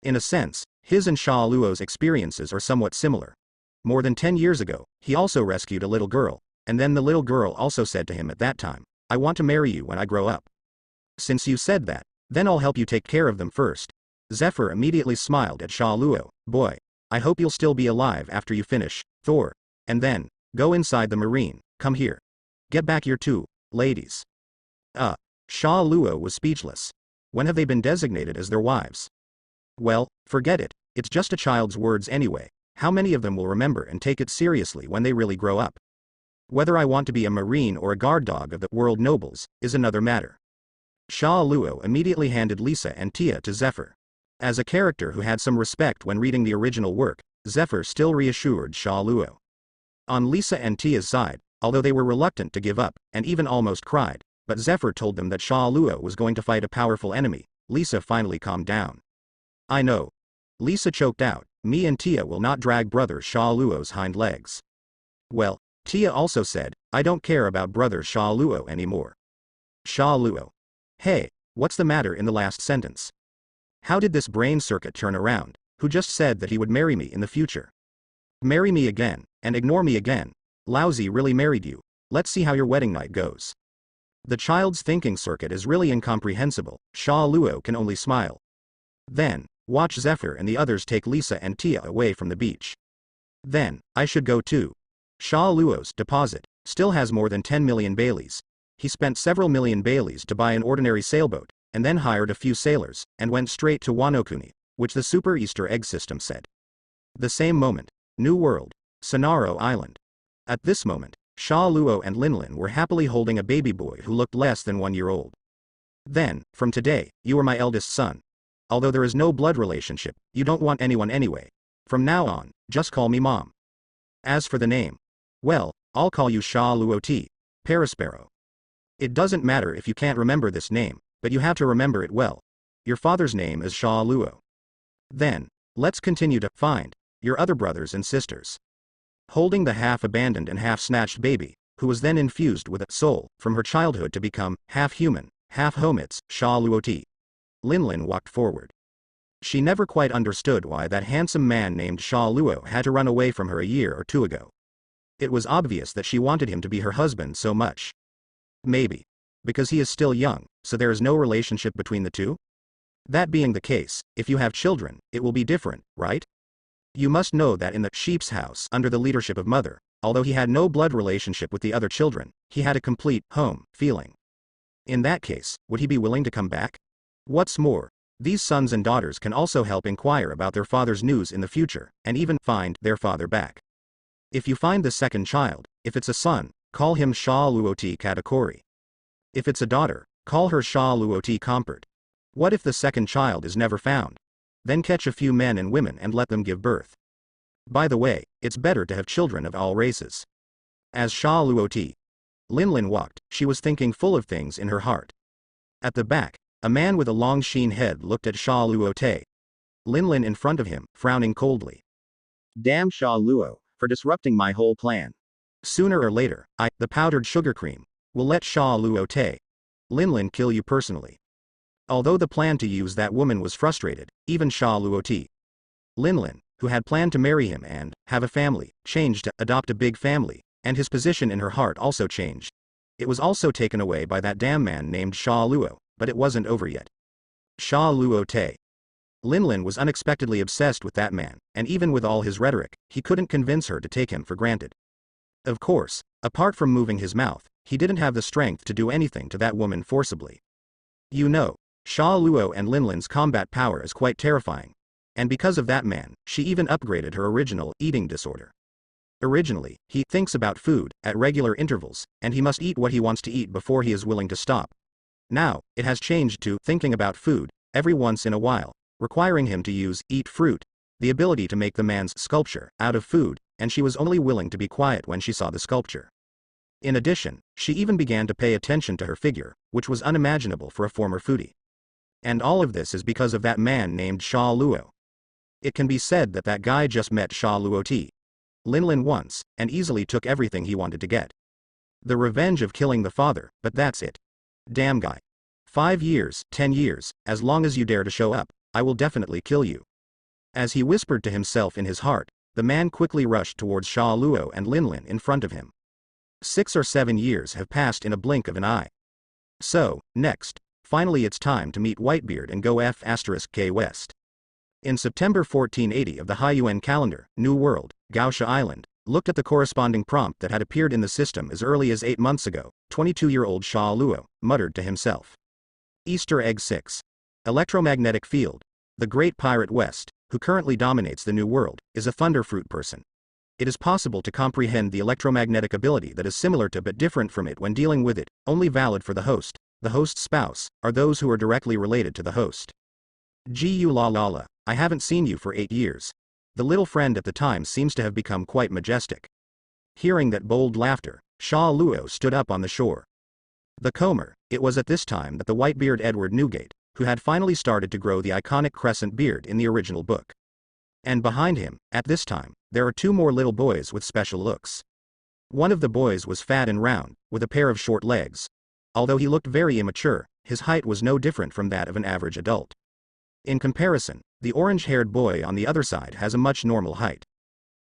In a sense, his and Sha Luo's experiences are somewhat similar. More than 10 years ago, he also rescued a little girl, and then the little girl also said to him at that time, I want to marry you when I grow up. Since you said that, then I'll help you take care of them first. Zephyr immediately smiled at Sha Luo. Boy, I hope you'll still be alive after you finish, Thor. And then, go inside the Marine, come here. Get back here too, ladies. Sha Luo was speechless. When have they been designated as their wives? Well, forget it, it's just a child's words anyway. How many of them will remember and take it seriously when they really grow up? Whether I want to be a Marine or a guard dog of the world nobles, is another matter. Sha Luo immediately handed Lisa and Tia to Zephyr. As a character who had some respect when reading the original work, Zephyr still reassured Sha Luo. On Lisa and Tia's side, although they were reluctant to give up, and even almost cried, but Zephyr told them that Sha Luo was going to fight a powerful enemy, Lisa finally calmed down. I know. Lisa choked out, "Me and Tia will not drag brother Sha Luo's hind legs." Well, Tia also said, "I don't care about brother Sha Luo anymore." Sha Luo. Hey, what's the matter in the last sentence? How did this brain circuit turn around? Who just said that he would marry me in the future? Marry me again, and ignore me again. Lousy really married you. Let's see how your wedding night goes. The child's thinking circuit is really incomprehensible. Sha Luo can only smile. Then, watch Zephyr and the others take Lisa and Tia away from the beach. Then, I should go too. Sha Luo's deposit still has more than 10 million Baileys. He spent several million Baileys to buy an ordinary sailboat, and then hired a few sailors, and went straight to Wano-kuni, which the Super Easter egg system said. The same moment, New World, Sonaro Island. At this moment, Sha Luo and Linlin were happily holding a baby boy who looked less than 1 year old. Then, from today, you are my eldest son. Although there is no blood relationship, you don't want anyone anyway. From now on, just call me Mom. As for the name, well, I'll call you Sha Luo T. Parasparrow. It doesn't matter if you can't remember this name, but you have to remember it well. Your father's name is Sha Luo. Then, let's continue to find your other brothers and sisters. Holding the half-abandoned and half-snatched baby, who was then infused with a soul from her childhood to become half-human, half-homits, Sha Luo T. Linlin walked forward. She never quite understood why that handsome man named Sha Luo had to run away from her a year or two ago. It was obvious that she wanted him to be her husband so much. Maybe because he is still young, so there is no relationship between the two? That being the case, if you have children, it will be different, right? You must know that in the sheep's house under the leadership of Mother, although he had no blood relationship with the other children, he had a complete home feeling. In that case, would he be willing to come back? What's more, these sons and daughters can also help inquire about their father's news in the future, and even find their father back. If you find the second child, if it's a son, call him Sha Luo T Katakori. If it's a daughter, call her Sha Luo T Compert. What if the second child is never found? Then catch a few men and women and let them give birth. By the way, it's better to have children of all races. As Sha Luo T. Linlin walked, she was thinking full of things in her heart. At the back, a man with a long sheen head looked at Sha Luo Te. Linlin in front of him, frowning coldly. Damn Sha Luo, for disrupting my whole plan. Sooner or later, the powdered sugar cream, will let Sha Luo Te. Linlin kill you personally. Although the plan to use that woman was frustrated, even Sha Luo T. Linlin, who had planned to marry him and have a family, changed to adopt a big family, and his position in her heart also changed. It was also taken away by that damn man named Sha Luo, but it wasn't over yet. Sha Luo Te. Linlin was unexpectedly obsessed with that man, and even with all his rhetoric, he couldn't convince her to take him for granted. Of course, apart from moving his mouth, he didn't have the strength to do anything to that woman forcibly. You know, Sha Luo and Linlin's combat power is quite terrifying. And because of that man, she even upgraded her original eating disorder. Originally, he thinks about food at regular intervals, and he must eat what he wants to eat before he is willing to stop. Now, it has changed to thinking about food every once in a while, requiring him to use eat fruit, the ability to make the man's sculpture out of food, and she was only willing to be quiet when she saw the sculpture. In addition, she even began to pay attention to her figure, which was unimaginable for a former foodie. And all of this is because of that man named Sha Luo. It can be said that that guy just met Sha Luo T. Linlin once, and easily took everything he wanted to get. The revenge of killing the father, but that's it. Damn guy. 5 years, 10 years, as long as you dare to show up, I will definitely kill you. As he whispered to himself in his heart, the man quickly rushed towards Sha Luo and Linlin in front of him. 6 or 7 years have passed in a blink of an eye. So, next, finally it's time to meet Whitebeard and go F*K West. In September 1480 of the Haiyuan calendar, New World, Gaosha Island, looked at the corresponding prompt that had appeared in the system as early as 8 months ago. 22-year-old Sha Luo muttered to himself. Easter egg 6. Electromagnetic field. The great pirate West, who currently dominates the New World, is a thunderfruit person. It is possible to comprehend the electromagnetic ability that is similar to but different from it when dealing with it, only valid for the host's spouse, are those who are directly related to the host. Gu la la la, I haven't seen you for 8 years. The little friend at the time seems to have become quite majestic. Hearing that bold laughter, Sha Luo stood up on the shore. The comber, it was at this time that the Whitebeard Edward Newgate, who had finally started to grow the iconic crescent beard in the original book, And behind him, at this time, there are two more little boys with special looks. One of the boys was fat and round, with a pair of short legs. Although he looked very immature, his height was no different from that of an average adult. In comparison, the orange-haired boy on the other side has a much normal height.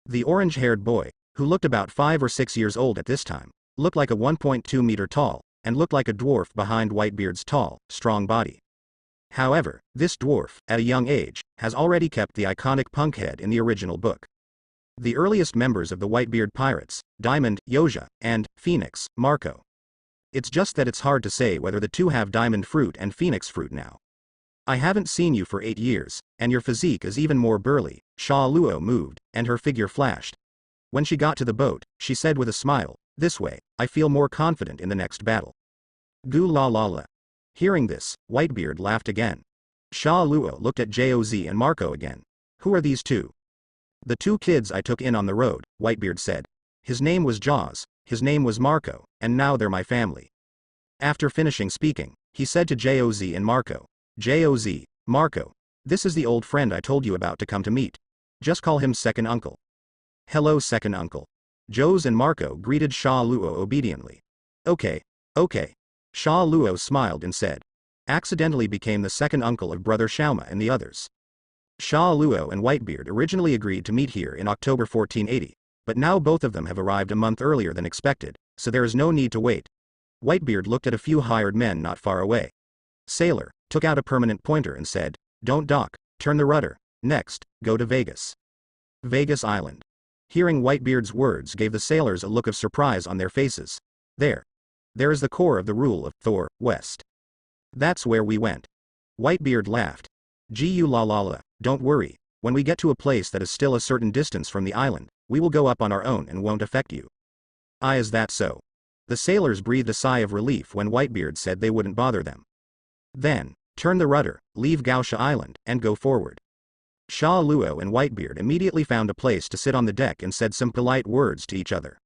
The orange-haired boy, who looked about 5 or 6 years old at this time, looked like a 1.2 meter tall, and looked like a dwarf behind Whitebeard's tall, strong body. However, this dwarf, at a young age, has already kept the iconic punk head in the original book. The earliest members of the Whitebeard pirates, Diamond, Yoja, and Phoenix, Marco. It's just that it's hard to say whether the two have diamond fruit and phoenix fruit now. I haven't seen you for 8 years, and your physique is even more burly. Sha Luo moved, and her figure flashed. When she got to the boat, she said with a smile, "This way, I feel more confident in the next battle." Gu la la la. Hearing this, Whitebeard laughed again. Sha Luo looked at Joz and Marco again. Who are these two? The two kids I took in on the road, Whitebeard said. His name was Jaws, his name was Marco, and now they're my family. After finishing speaking, he said to Joz and Marco, "Joz, Marco, this is the old friend I told you about to come to meet. Just call him second uncle." "Hello second uncle." Joz and Marco greeted Sha Luo obediently. Okay. Sha Luo smiled and said. Accidentally became the second uncle of brother Xiaoma and the others. Sha Luo and Whitebeard originally agreed to meet here in October 1480, but now both of them have arrived a month earlier than expected, so there is no need to wait. Whitebeard looked at a few hired men not far away. Sailor took out a permanent pointer and said, "Don't dock, turn the rudder, next, go to Vegas." Vegas Island. Hearing Whitebeard's words gave the sailors a look of surprise on their faces. There is the core of the rule of Thor, West. That's where we went. Whitebeard laughed. Gu la la la, don't worry, when we get to a place that is still a certain distance from the island, we will go up on our own and won't affect you. Is that so? The sailors breathed a sigh of relief when Whitebeard said they wouldn't bother them. Then, turn the rudder, leave Gaosha Island, and go forward. Sha Luo and Whitebeard immediately found a place to sit on the deck and said some polite words to each other.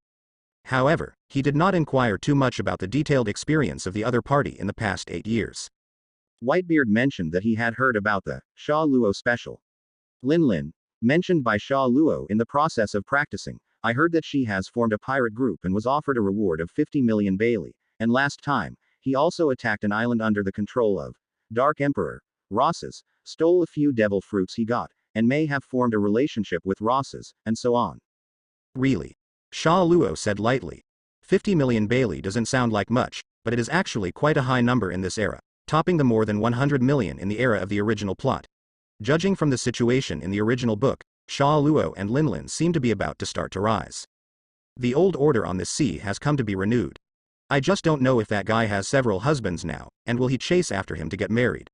However, he did not inquire too much about the detailed experience of the other party in the past 8 years. Whitebeard mentioned that he had heard about the Sha Luo special. Lin, mentioned by Sha Luo in the process of practicing, I heard that she has formed a pirate group and was offered a reward of 50 million Bailey, and last time, he also attacked an island under the control of Dark Emperor, Rosses, stole a few devil fruits he got, and may have formed a relationship with Rosses, and so on. Really? Sha Luo said lightly. 50 million Bailey doesn't sound like much, but it is actually quite a high number in this era, topping the more than 100 million in the era of the original plot. Judging from the situation in the original book, Sha Luo and Lin seem to be about to start to rise. The old order on this sea has come to be renewed. I just don't know if that guy has several husbands now, and will he chase after him to get married.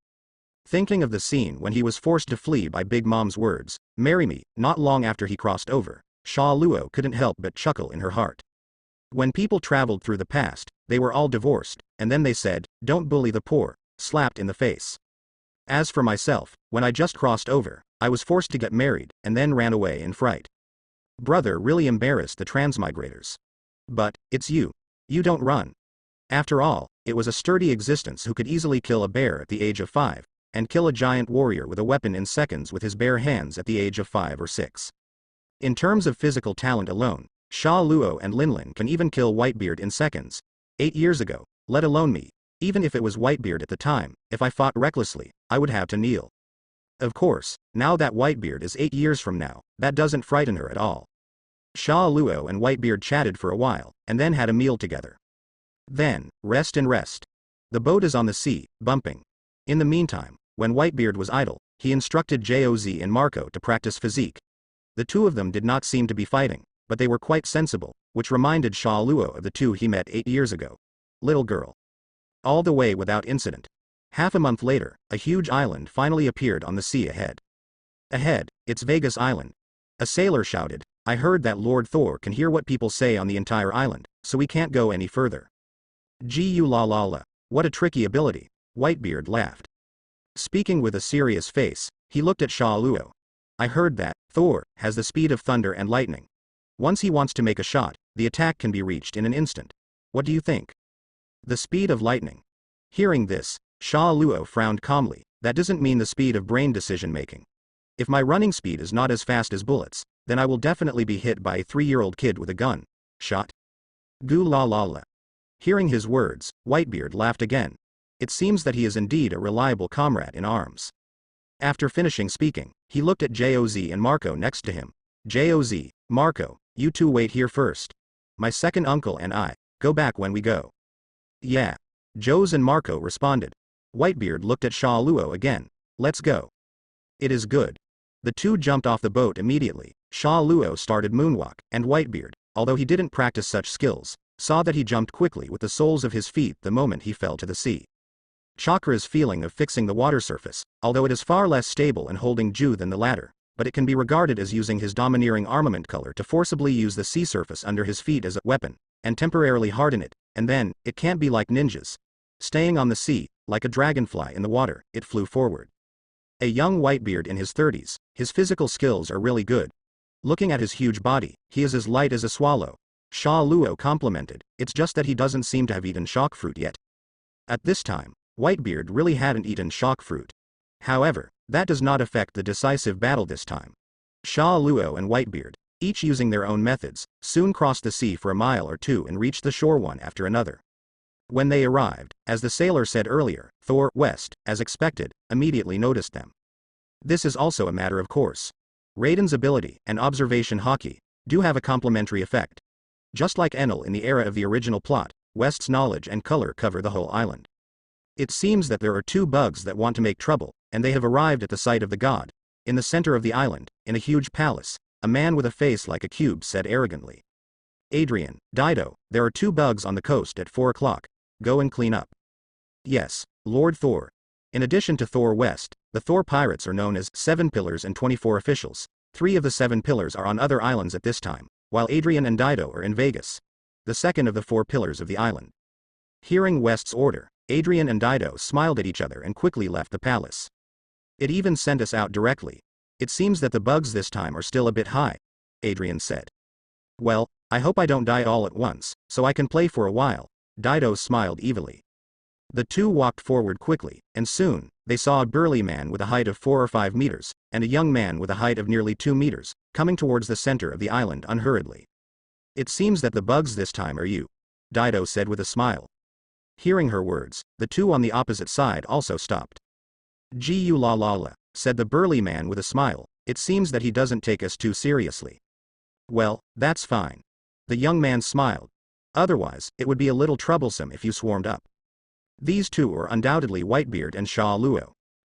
Thinking of the scene when he was forced to flee by Big Mom's words, "Marry me," not long after he crossed over, Sha Luo couldn't help but chuckle in her heart. When people traveled through the past, they were all divorced, and then they said, "Don't bully the poor," slapped in the face. As for myself, when I just crossed over, I was forced to get married, and then ran away in fright. Brother really embarrassed the transmigrators. But, it's you. You don't run. After all, it was a sturdy existence who could easily kill a bear at the age of 5, and kill a giant warrior with a weapon in seconds with his bare hands at the age of 5 or 6. In terms of physical talent alone, Sha Luo and Lin can even kill Whitebeard in seconds. 8 years ago, let alone me. Even if it was Whitebeard at the time, if I fought recklessly, I would have to kneel. Of course, now that Whitebeard is 8 years from now, that doesn't frighten her at all. Sha Luo and Whitebeard chatted for a while, and then had a meal together. Then, rest and rest. The boat is on the sea, bumping. In the meantime, when Whitebeard was idle, he instructed Joz and Marco to practice physique. The two of them did not seem to be fighting, but they were quite sensible, which reminded Sha Luo of the two he met 8 years ago. Little girl. All the way without incident. Half a month later, a huge island finally appeared on the sea ahead. Ahead, it's Vegas Island. A sailor shouted, "I heard that Lord Thor can hear what people say on the entire island, so we can't go any further." Gu la la la, what a tricky ability, Whitebeard laughed. Speaking with a serious face, he looked at Sha Luo. I heard that Thor has the speed of thunder and lightning. Once he wants to make a shot, the attack can be reached in an instant. What do you think? The speed of lightning. Hearing this, Sha Luo frowned calmly. That doesn't mean the speed of brain decision making. If my running speed is not as fast as bullets, then I will definitely be hit by a 3-year-old kid with a gun. Shot. Goo la la la. Hearing his words, Whitebeard laughed again. It seems that he is indeed a reliable comrade in arms. After finishing speaking, he looked at Joz and Marco next to him. Joz, Marco, you two wait here first. My second uncle and I go back when we go. Yeah. Joz and Marco responded. Whitebeard looked at Sha Luo again. Let's go. It is good. The two jumped off the boat immediately. Sha Luo started moonwalk, and Whitebeard, although he didn't practice such skills, saw that he jumped quickly with the soles of his feet the moment he fell to the sea. Chakra's feeling of fixing the water surface, although it is far less stable and holding Ju than the latter, but it can be regarded as using his domineering armament color to forcibly use the sea surface under his feet as a weapon, and temporarily harden it, and then, it can't be like ninjas. Staying on the sea, like a dragonfly in the water, it flew forward. A young Whitebeard in his 30s, his physical skills are really good. Looking at his huge body, he is as light as a swallow. Sha Luo complimented, it's just that he doesn't seem to have eaten shock fruit yet. At this time, Whitebeard really hadn't eaten shock fruit. However, that does not affect the decisive battle this time. Sha Luo and Whitebeard, each using their own methods, soon crossed the sea for a mile or two and reached the shore one after another. When they arrived, as the sailor said earlier, Thor, West, as expected, immediately noticed them. This is also a matter of course. Raiden's ability and observation hockey do have a complementary effect. Just like Enel in the era of the original plot, West's knowledge and color cover the whole island. It seems that there are two bugs that want to make trouble, and they have arrived at the site of the god. In the center of the island, in a huge palace, a man with a face like a cube said arrogantly. Adrian, Dido, there are two bugs on the coast at 4 o'clock. Go and clean up. Yes, Lord Thor. In addition to Thor West, the Thor pirates are known as 7 Pillars and 24 officials. 3 of the 7 Pillars are on other islands at this time, while Adrian and Dido are in Vegas, the second of the 4 pillars of the island. Hearing West's order, Adrian and Dido smiled at each other and quickly left the palace. It even sent us out directly. It seems that the bugs this time are still a bit high, Adrian said. Well, I hope I don't die all at once, so I can play for a while. Dido smiled evilly. The two walked forward quickly, and soon, they saw a burly man with a height of 4 or 5 meters, and a young man with a height of nearly 2 meters, coming towards the center of the island unhurriedly. It seems that the bugs this time are you, Dido said with a smile. Hearing her words, the two on the opposite side also stopped. Gu la la la, said the burly man with a smile, it seems that he doesn't take us too seriously. Well, that's fine. The young man smiled. Otherwise, it would be a little troublesome if you swarmed up. These two were undoubtedly Whitebeard and Sha Luo.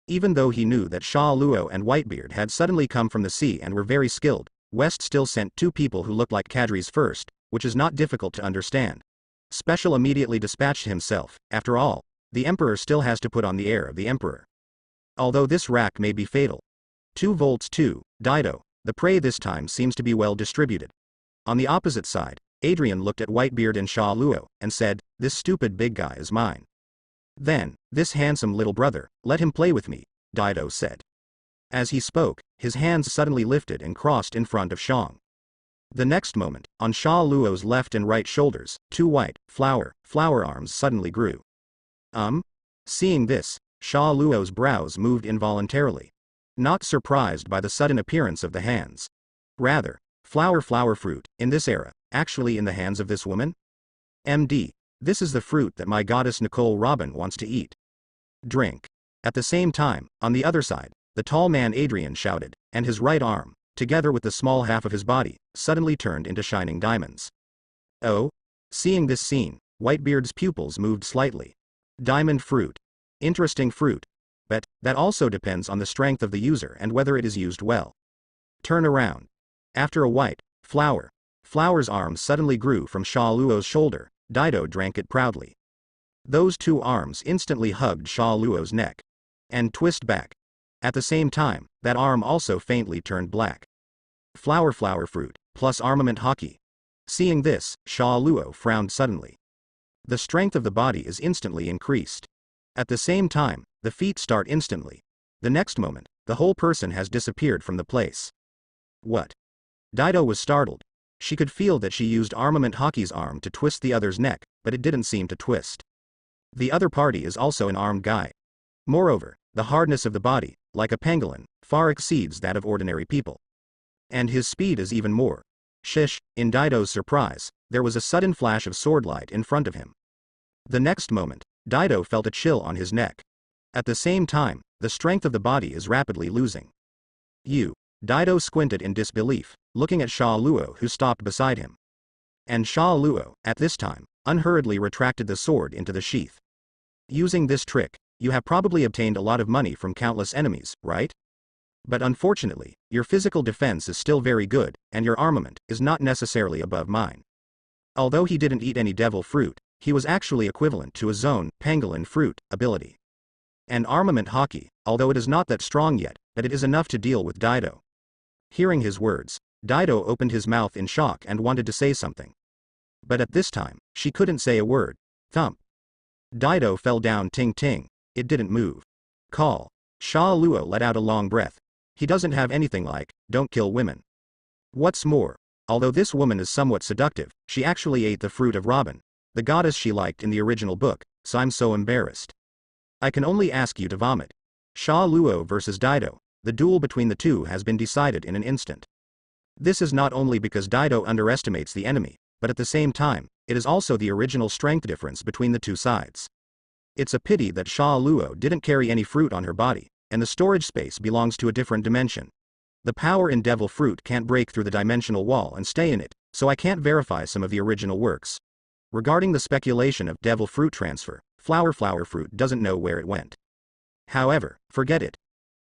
Even though he knew that Sha Luo and Whitebeard had suddenly come from the sea and were very skilled, West still sent 2 people who looked like cadres first, which is not difficult to understand. Special immediately dispatched himself. After all, the Emperor still has to put on the air of the Emperor. Although this rack may be fatal. 2 volts 2, Dido, the prey this time seems to be well distributed. On the opposite side, Adrian looked at Whitebeard and Sha Luo, and said, this stupid big guy is mine. Then, this handsome little brother, let him play with me, Dido said. As he spoke, his hands suddenly lifted and crossed in front of Shang. The next moment, on Sha Luo's left and right shoulders, 2 white, flower arms suddenly grew. Seeing this, Sha Luo's brows moved involuntarily. Not surprised by the sudden appearance of the hands. Rather, flower fruit, in this era, actually in the hands of this woman? MD, this is the fruit that my goddess Nicole Robin wants to eat. Drink. At the same time, on the other side, the tall man Adrian shouted, and his right arm, together with the small half of his body, suddenly turned into shining diamonds. Oh? Seeing this scene, Whitebeard's pupils moved slightly. Diamond fruit. Interesting fruit. But, that also depends on the strength of the user and whether it is used well. Turn around. After a white, flower's arm suddenly grew from Sha Luo's shoulder, Dido drank it proudly. Those 2 arms instantly hugged Sha Luo's neck. And twist back. At the same time, that arm also faintly turned black. Flower fruit, plus armament hockey. Seeing this, Sha Luo frowned suddenly. The strength of the body is instantly increased. At the same time, the feet start instantly. The next moment, the whole person has disappeared from the place. What? Dido was startled. She could feel that she used armament hockey's arm to twist the other's neck, but it didn't seem to twist. The other party is also an armed guy. Moreover, the hardness of the body, like a pangolin, far exceeds that of ordinary people. And his speed is even more. Shish, in Dido's surprise, there was a sudden flash of swordlight in front of him. The next moment, Dido felt a chill on his neck. At the same time, the strength of the body is rapidly losing. Dido squinted in disbelief, looking at Sha Luo who stopped beside him. And Sha Luo, at this time, unhurriedly retracted the sword into the sheath. Using this trick, you have probably obtained a lot of money from countless enemies, right? But unfortunately, your physical defense is still very good, and your armament is not necessarily above mine. Although he didn't eat any devil fruit, he was actually equivalent to a zone, pangolin fruit, ability. And armament hockey, although it is not that strong yet, but it is enough to deal with Dido. Hearing his words, Dido opened his mouth in shock and wanted to say something. But at this time, she couldn't say a word. Thump. Dido fell down ting-ting. It didn't move. Call. Sha Luo let out a long breath. He doesn't have anything like, don't kill women. What's more, although this woman is somewhat seductive, she actually ate the fruit of Robin, the goddess she liked in the original book, so I'm so embarrassed. I can only ask you to vomit. Sha Luo versus Dido, the duel between the two has been decided in an instant. This is not only because Dido underestimates the enemy, but at the same time, it is also the original strength difference between the two sides. It's a pity that Sha Luo didn't carry any fruit on her body, and the storage space belongs to a different dimension. The power in devil fruit can't break through the dimensional wall and stay in it, so I can't verify some of the original works. Regarding the speculation of devil fruit transfer, flower fruit doesn't know where it went. However, forget it.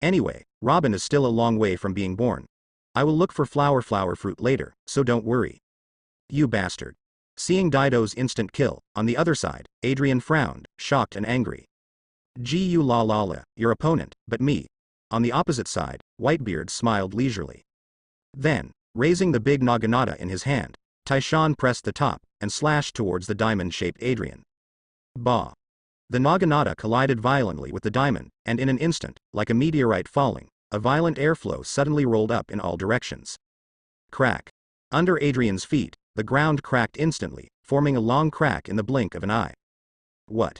Anyway, Robin is still a long way from being born. I will look for flower fruit later, so don't worry. You bastard. Seeing Dido's instant kill, on the other side, Adrian frowned, shocked and angry. Gu your opponent, but me. On the opposite side, Whitebeard smiled leisurely. Then, raising the big naginata in his hand, Taishan pressed the top, and slashed towards the diamond-shaped Adrian. Bah! The naginata collided violently with the diamond, and in an instant, like a meteorite falling, a violent airflow suddenly rolled up in all directions. Crack! Under Adrian's feet, the ground cracked instantly, forming a long crack in the blink of an eye. What?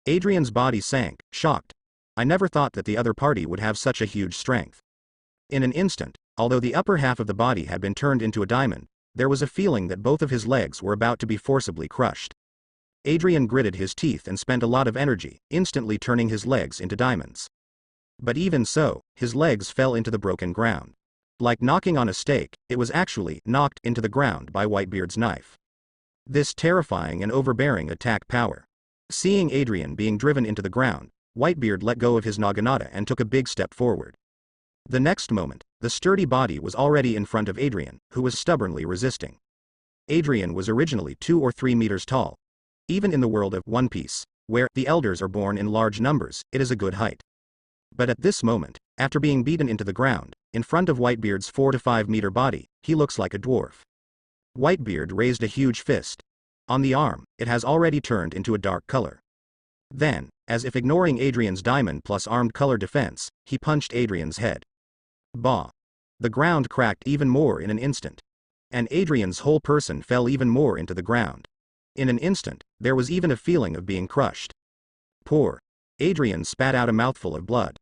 Adrian's body sank, shocked. I never thought that the other party would have such a huge strength. In an instant, although the upper half of the body had been turned into a diamond, there was a feeling that both of his legs were about to be forcibly crushed. Adrian gritted his teeth and spent a lot of energy, instantly turning his legs into diamonds. But even so, his legs fell into the broken ground. Like knocking on a stake, it was actually knocked into the ground by Whitebeard's knife. This terrifying and overbearing attack power. Seeing Adrian being driven into the ground, Whitebeard let go of his naginata and took a big step forward. The next moment, the sturdy body was already in front of Adrian, who was stubbornly resisting. Adrian was originally 2 or 3 meters tall. Even in the world of One Piece, where the elders are born in large numbers, it is a good height. But at this moment, after being beaten into the ground, in front of Whitebeard's 4 to 5 meter body, he looks like a dwarf. Whitebeard raised a huge fist. On the arm, it has already turned into a dark color. Then, as if ignoring Adrian's diamond plus armed color defense, he punched Adrian's head. Bah! The ground cracked even more in an instant. And Adrian's whole person fell even more into the ground. In an instant, there was even a feeling of being crushed. Poor Adrian spat out a mouthful of blood.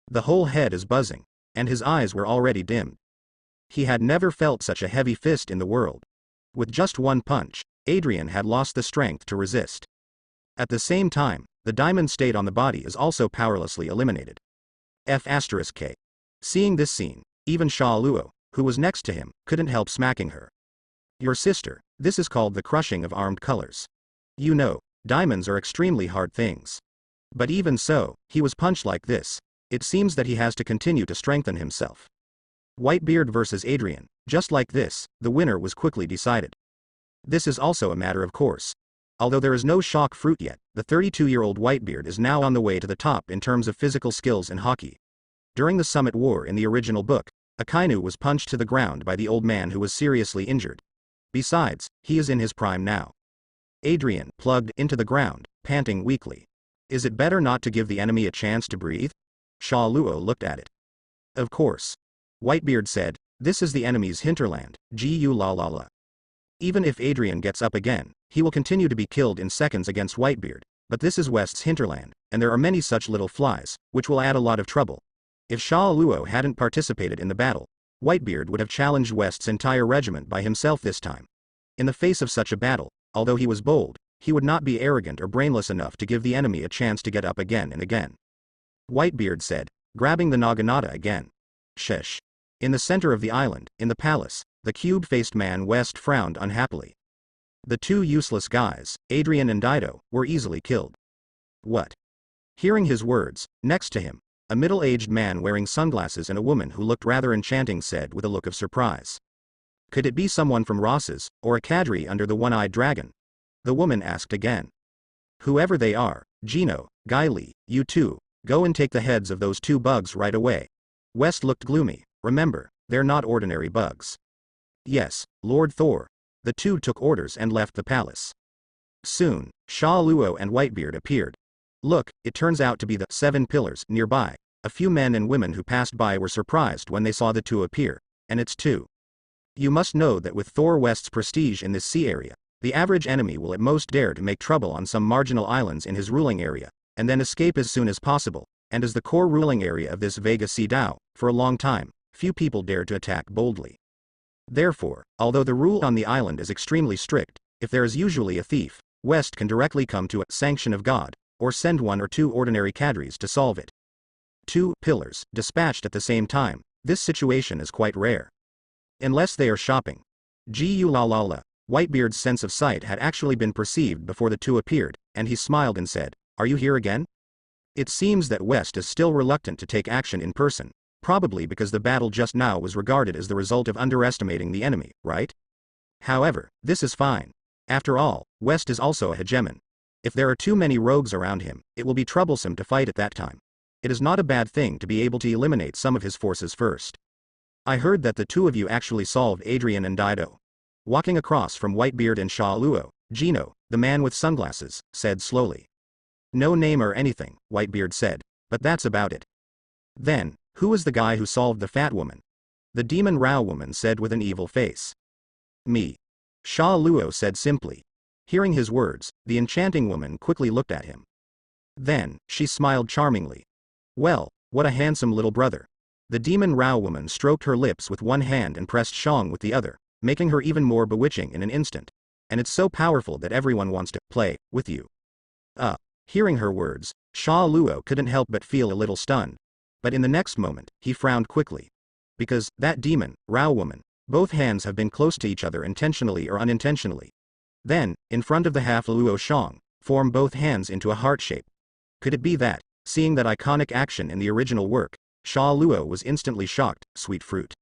The whole head is buzzing, and his eyes were already dimmed. He had never felt such a heavy fist in the world. With just one punch, Adrian had lost the strength to resist. At the same time, the diamond state on the body is also powerlessly eliminated. F*K. Seeing this scene, even Sha Luo, who was next to him, couldn't help smacking her. Your sister, this is called the crushing of armed colors. You know, diamonds are extremely hard things. But even so, he was punched like this. It seems that he has to continue to strengthen himself. Whitebeard versus Adrian, just like this, the winner was quickly decided. This is also a matter of course. Although there is no shock fruit yet, the 32-year-old Whitebeard is now on the way to the top in terms of physical skills in hockey. During the Summit War in the original book, Akainu was punched to the ground by the old man who was seriously injured. Besides, he is in his prime now. Adrian plugged into the ground, panting weakly. Is it better not to give the enemy a chance to breathe? Sha Luo looked at it. Of course. Whitebeard said, this is the enemy's hinterland, Gu. Even if Adrian gets up again, he will continue to be killed in seconds against Whitebeard, but this is West's hinterland, and there are many such little flies, which will add a lot of trouble. If Sha Luo hadn't participated in the battle, Whitebeard would have challenged West's entire regiment by himself this time. In the face of such a battle, although he was bold, he would not be arrogant or brainless enough to give the enemy a chance to get up again and again. Whitebeard said, grabbing the naginata again. Shesh. In the center of the island, in the palace, the cube-faced man West frowned unhappily. The two useless guys, Adrian and Dido, were easily killed. What? Hearing his words, next to him, a middle-aged man wearing sunglasses and a woman who looked rather enchanting said with a look of surprise. Could it be someone from Ross's, or a cadre under the one-eyed dragon? The woman asked again. Whoever they are, Gino, Guy Lee, you two, go and take the heads of those two bugs right away. West looked gloomy. Remember, they're not ordinary bugs. Yes, Lord Thor. The two took orders and left the palace. Soon, Sha Luo and Whitebeard appeared. Look, it turns out to be the 7 pillars nearby. A few men and women who passed by were surprised when they saw the two appear, and it's two. You must know that with Thor West's prestige in this sea area, the average enemy will at most dare to make trouble on some marginal islands in his ruling area, and then escape as soon as possible, and as the core ruling area of this Vega Sea Dao, for a long time, few people dare to attack boldly. Therefore, although the rule on the island is extremely strict, if there is usually a thief, West can directly come to a sanction of God, or send 1 or 2 ordinary cadres to solve it. 2 pillars, dispatched at the same time, this situation is quite rare. Unless they are shopping. Gu-la-la-la, Whitebeard's sense of sight had actually been perceived before the two appeared, and he smiled and said, are you here again? It seems that West is still reluctant to take action in person, probably because the battle just now was regarded as the result of underestimating the enemy, right? However, this is fine. After all, West is also a hegemon. If there are too many rogues around him, it will be troublesome to fight at that time. It is not a bad thing to be able to eliminate some of his forces first. I heard that the two of you actually solved Adrian and Dido. Walking across from Whitebeard and Sha Luo, Gino, the man with sunglasses, said slowly. No name or anything, Whitebeard said, but that's about it. Then, who was the guy who solved the fat woman? The demon Rao woman said with an evil face. Me. Sha Luo said simply. Hearing his words, the enchanting woman quickly looked at him. Then, she smiled charmingly. Well, what a handsome little brother. The demon Rao woman stroked her lips with one hand and pressed Shang with the other, making her even more bewitching in an instant. And it's so powerful that everyone wants to play with you. Hearing her words, Sha Luo couldn't help but feel a little stunned. But in the next moment, he frowned quickly. Because, that demon, Rao woman, both hands have been close to each other intentionally or unintentionally. Then, in front of the half Luo Shang, form both hands into a heart shape. Could it be that, seeing that iconic action in the original work, Sha Luo was instantly shocked, sweet fruit.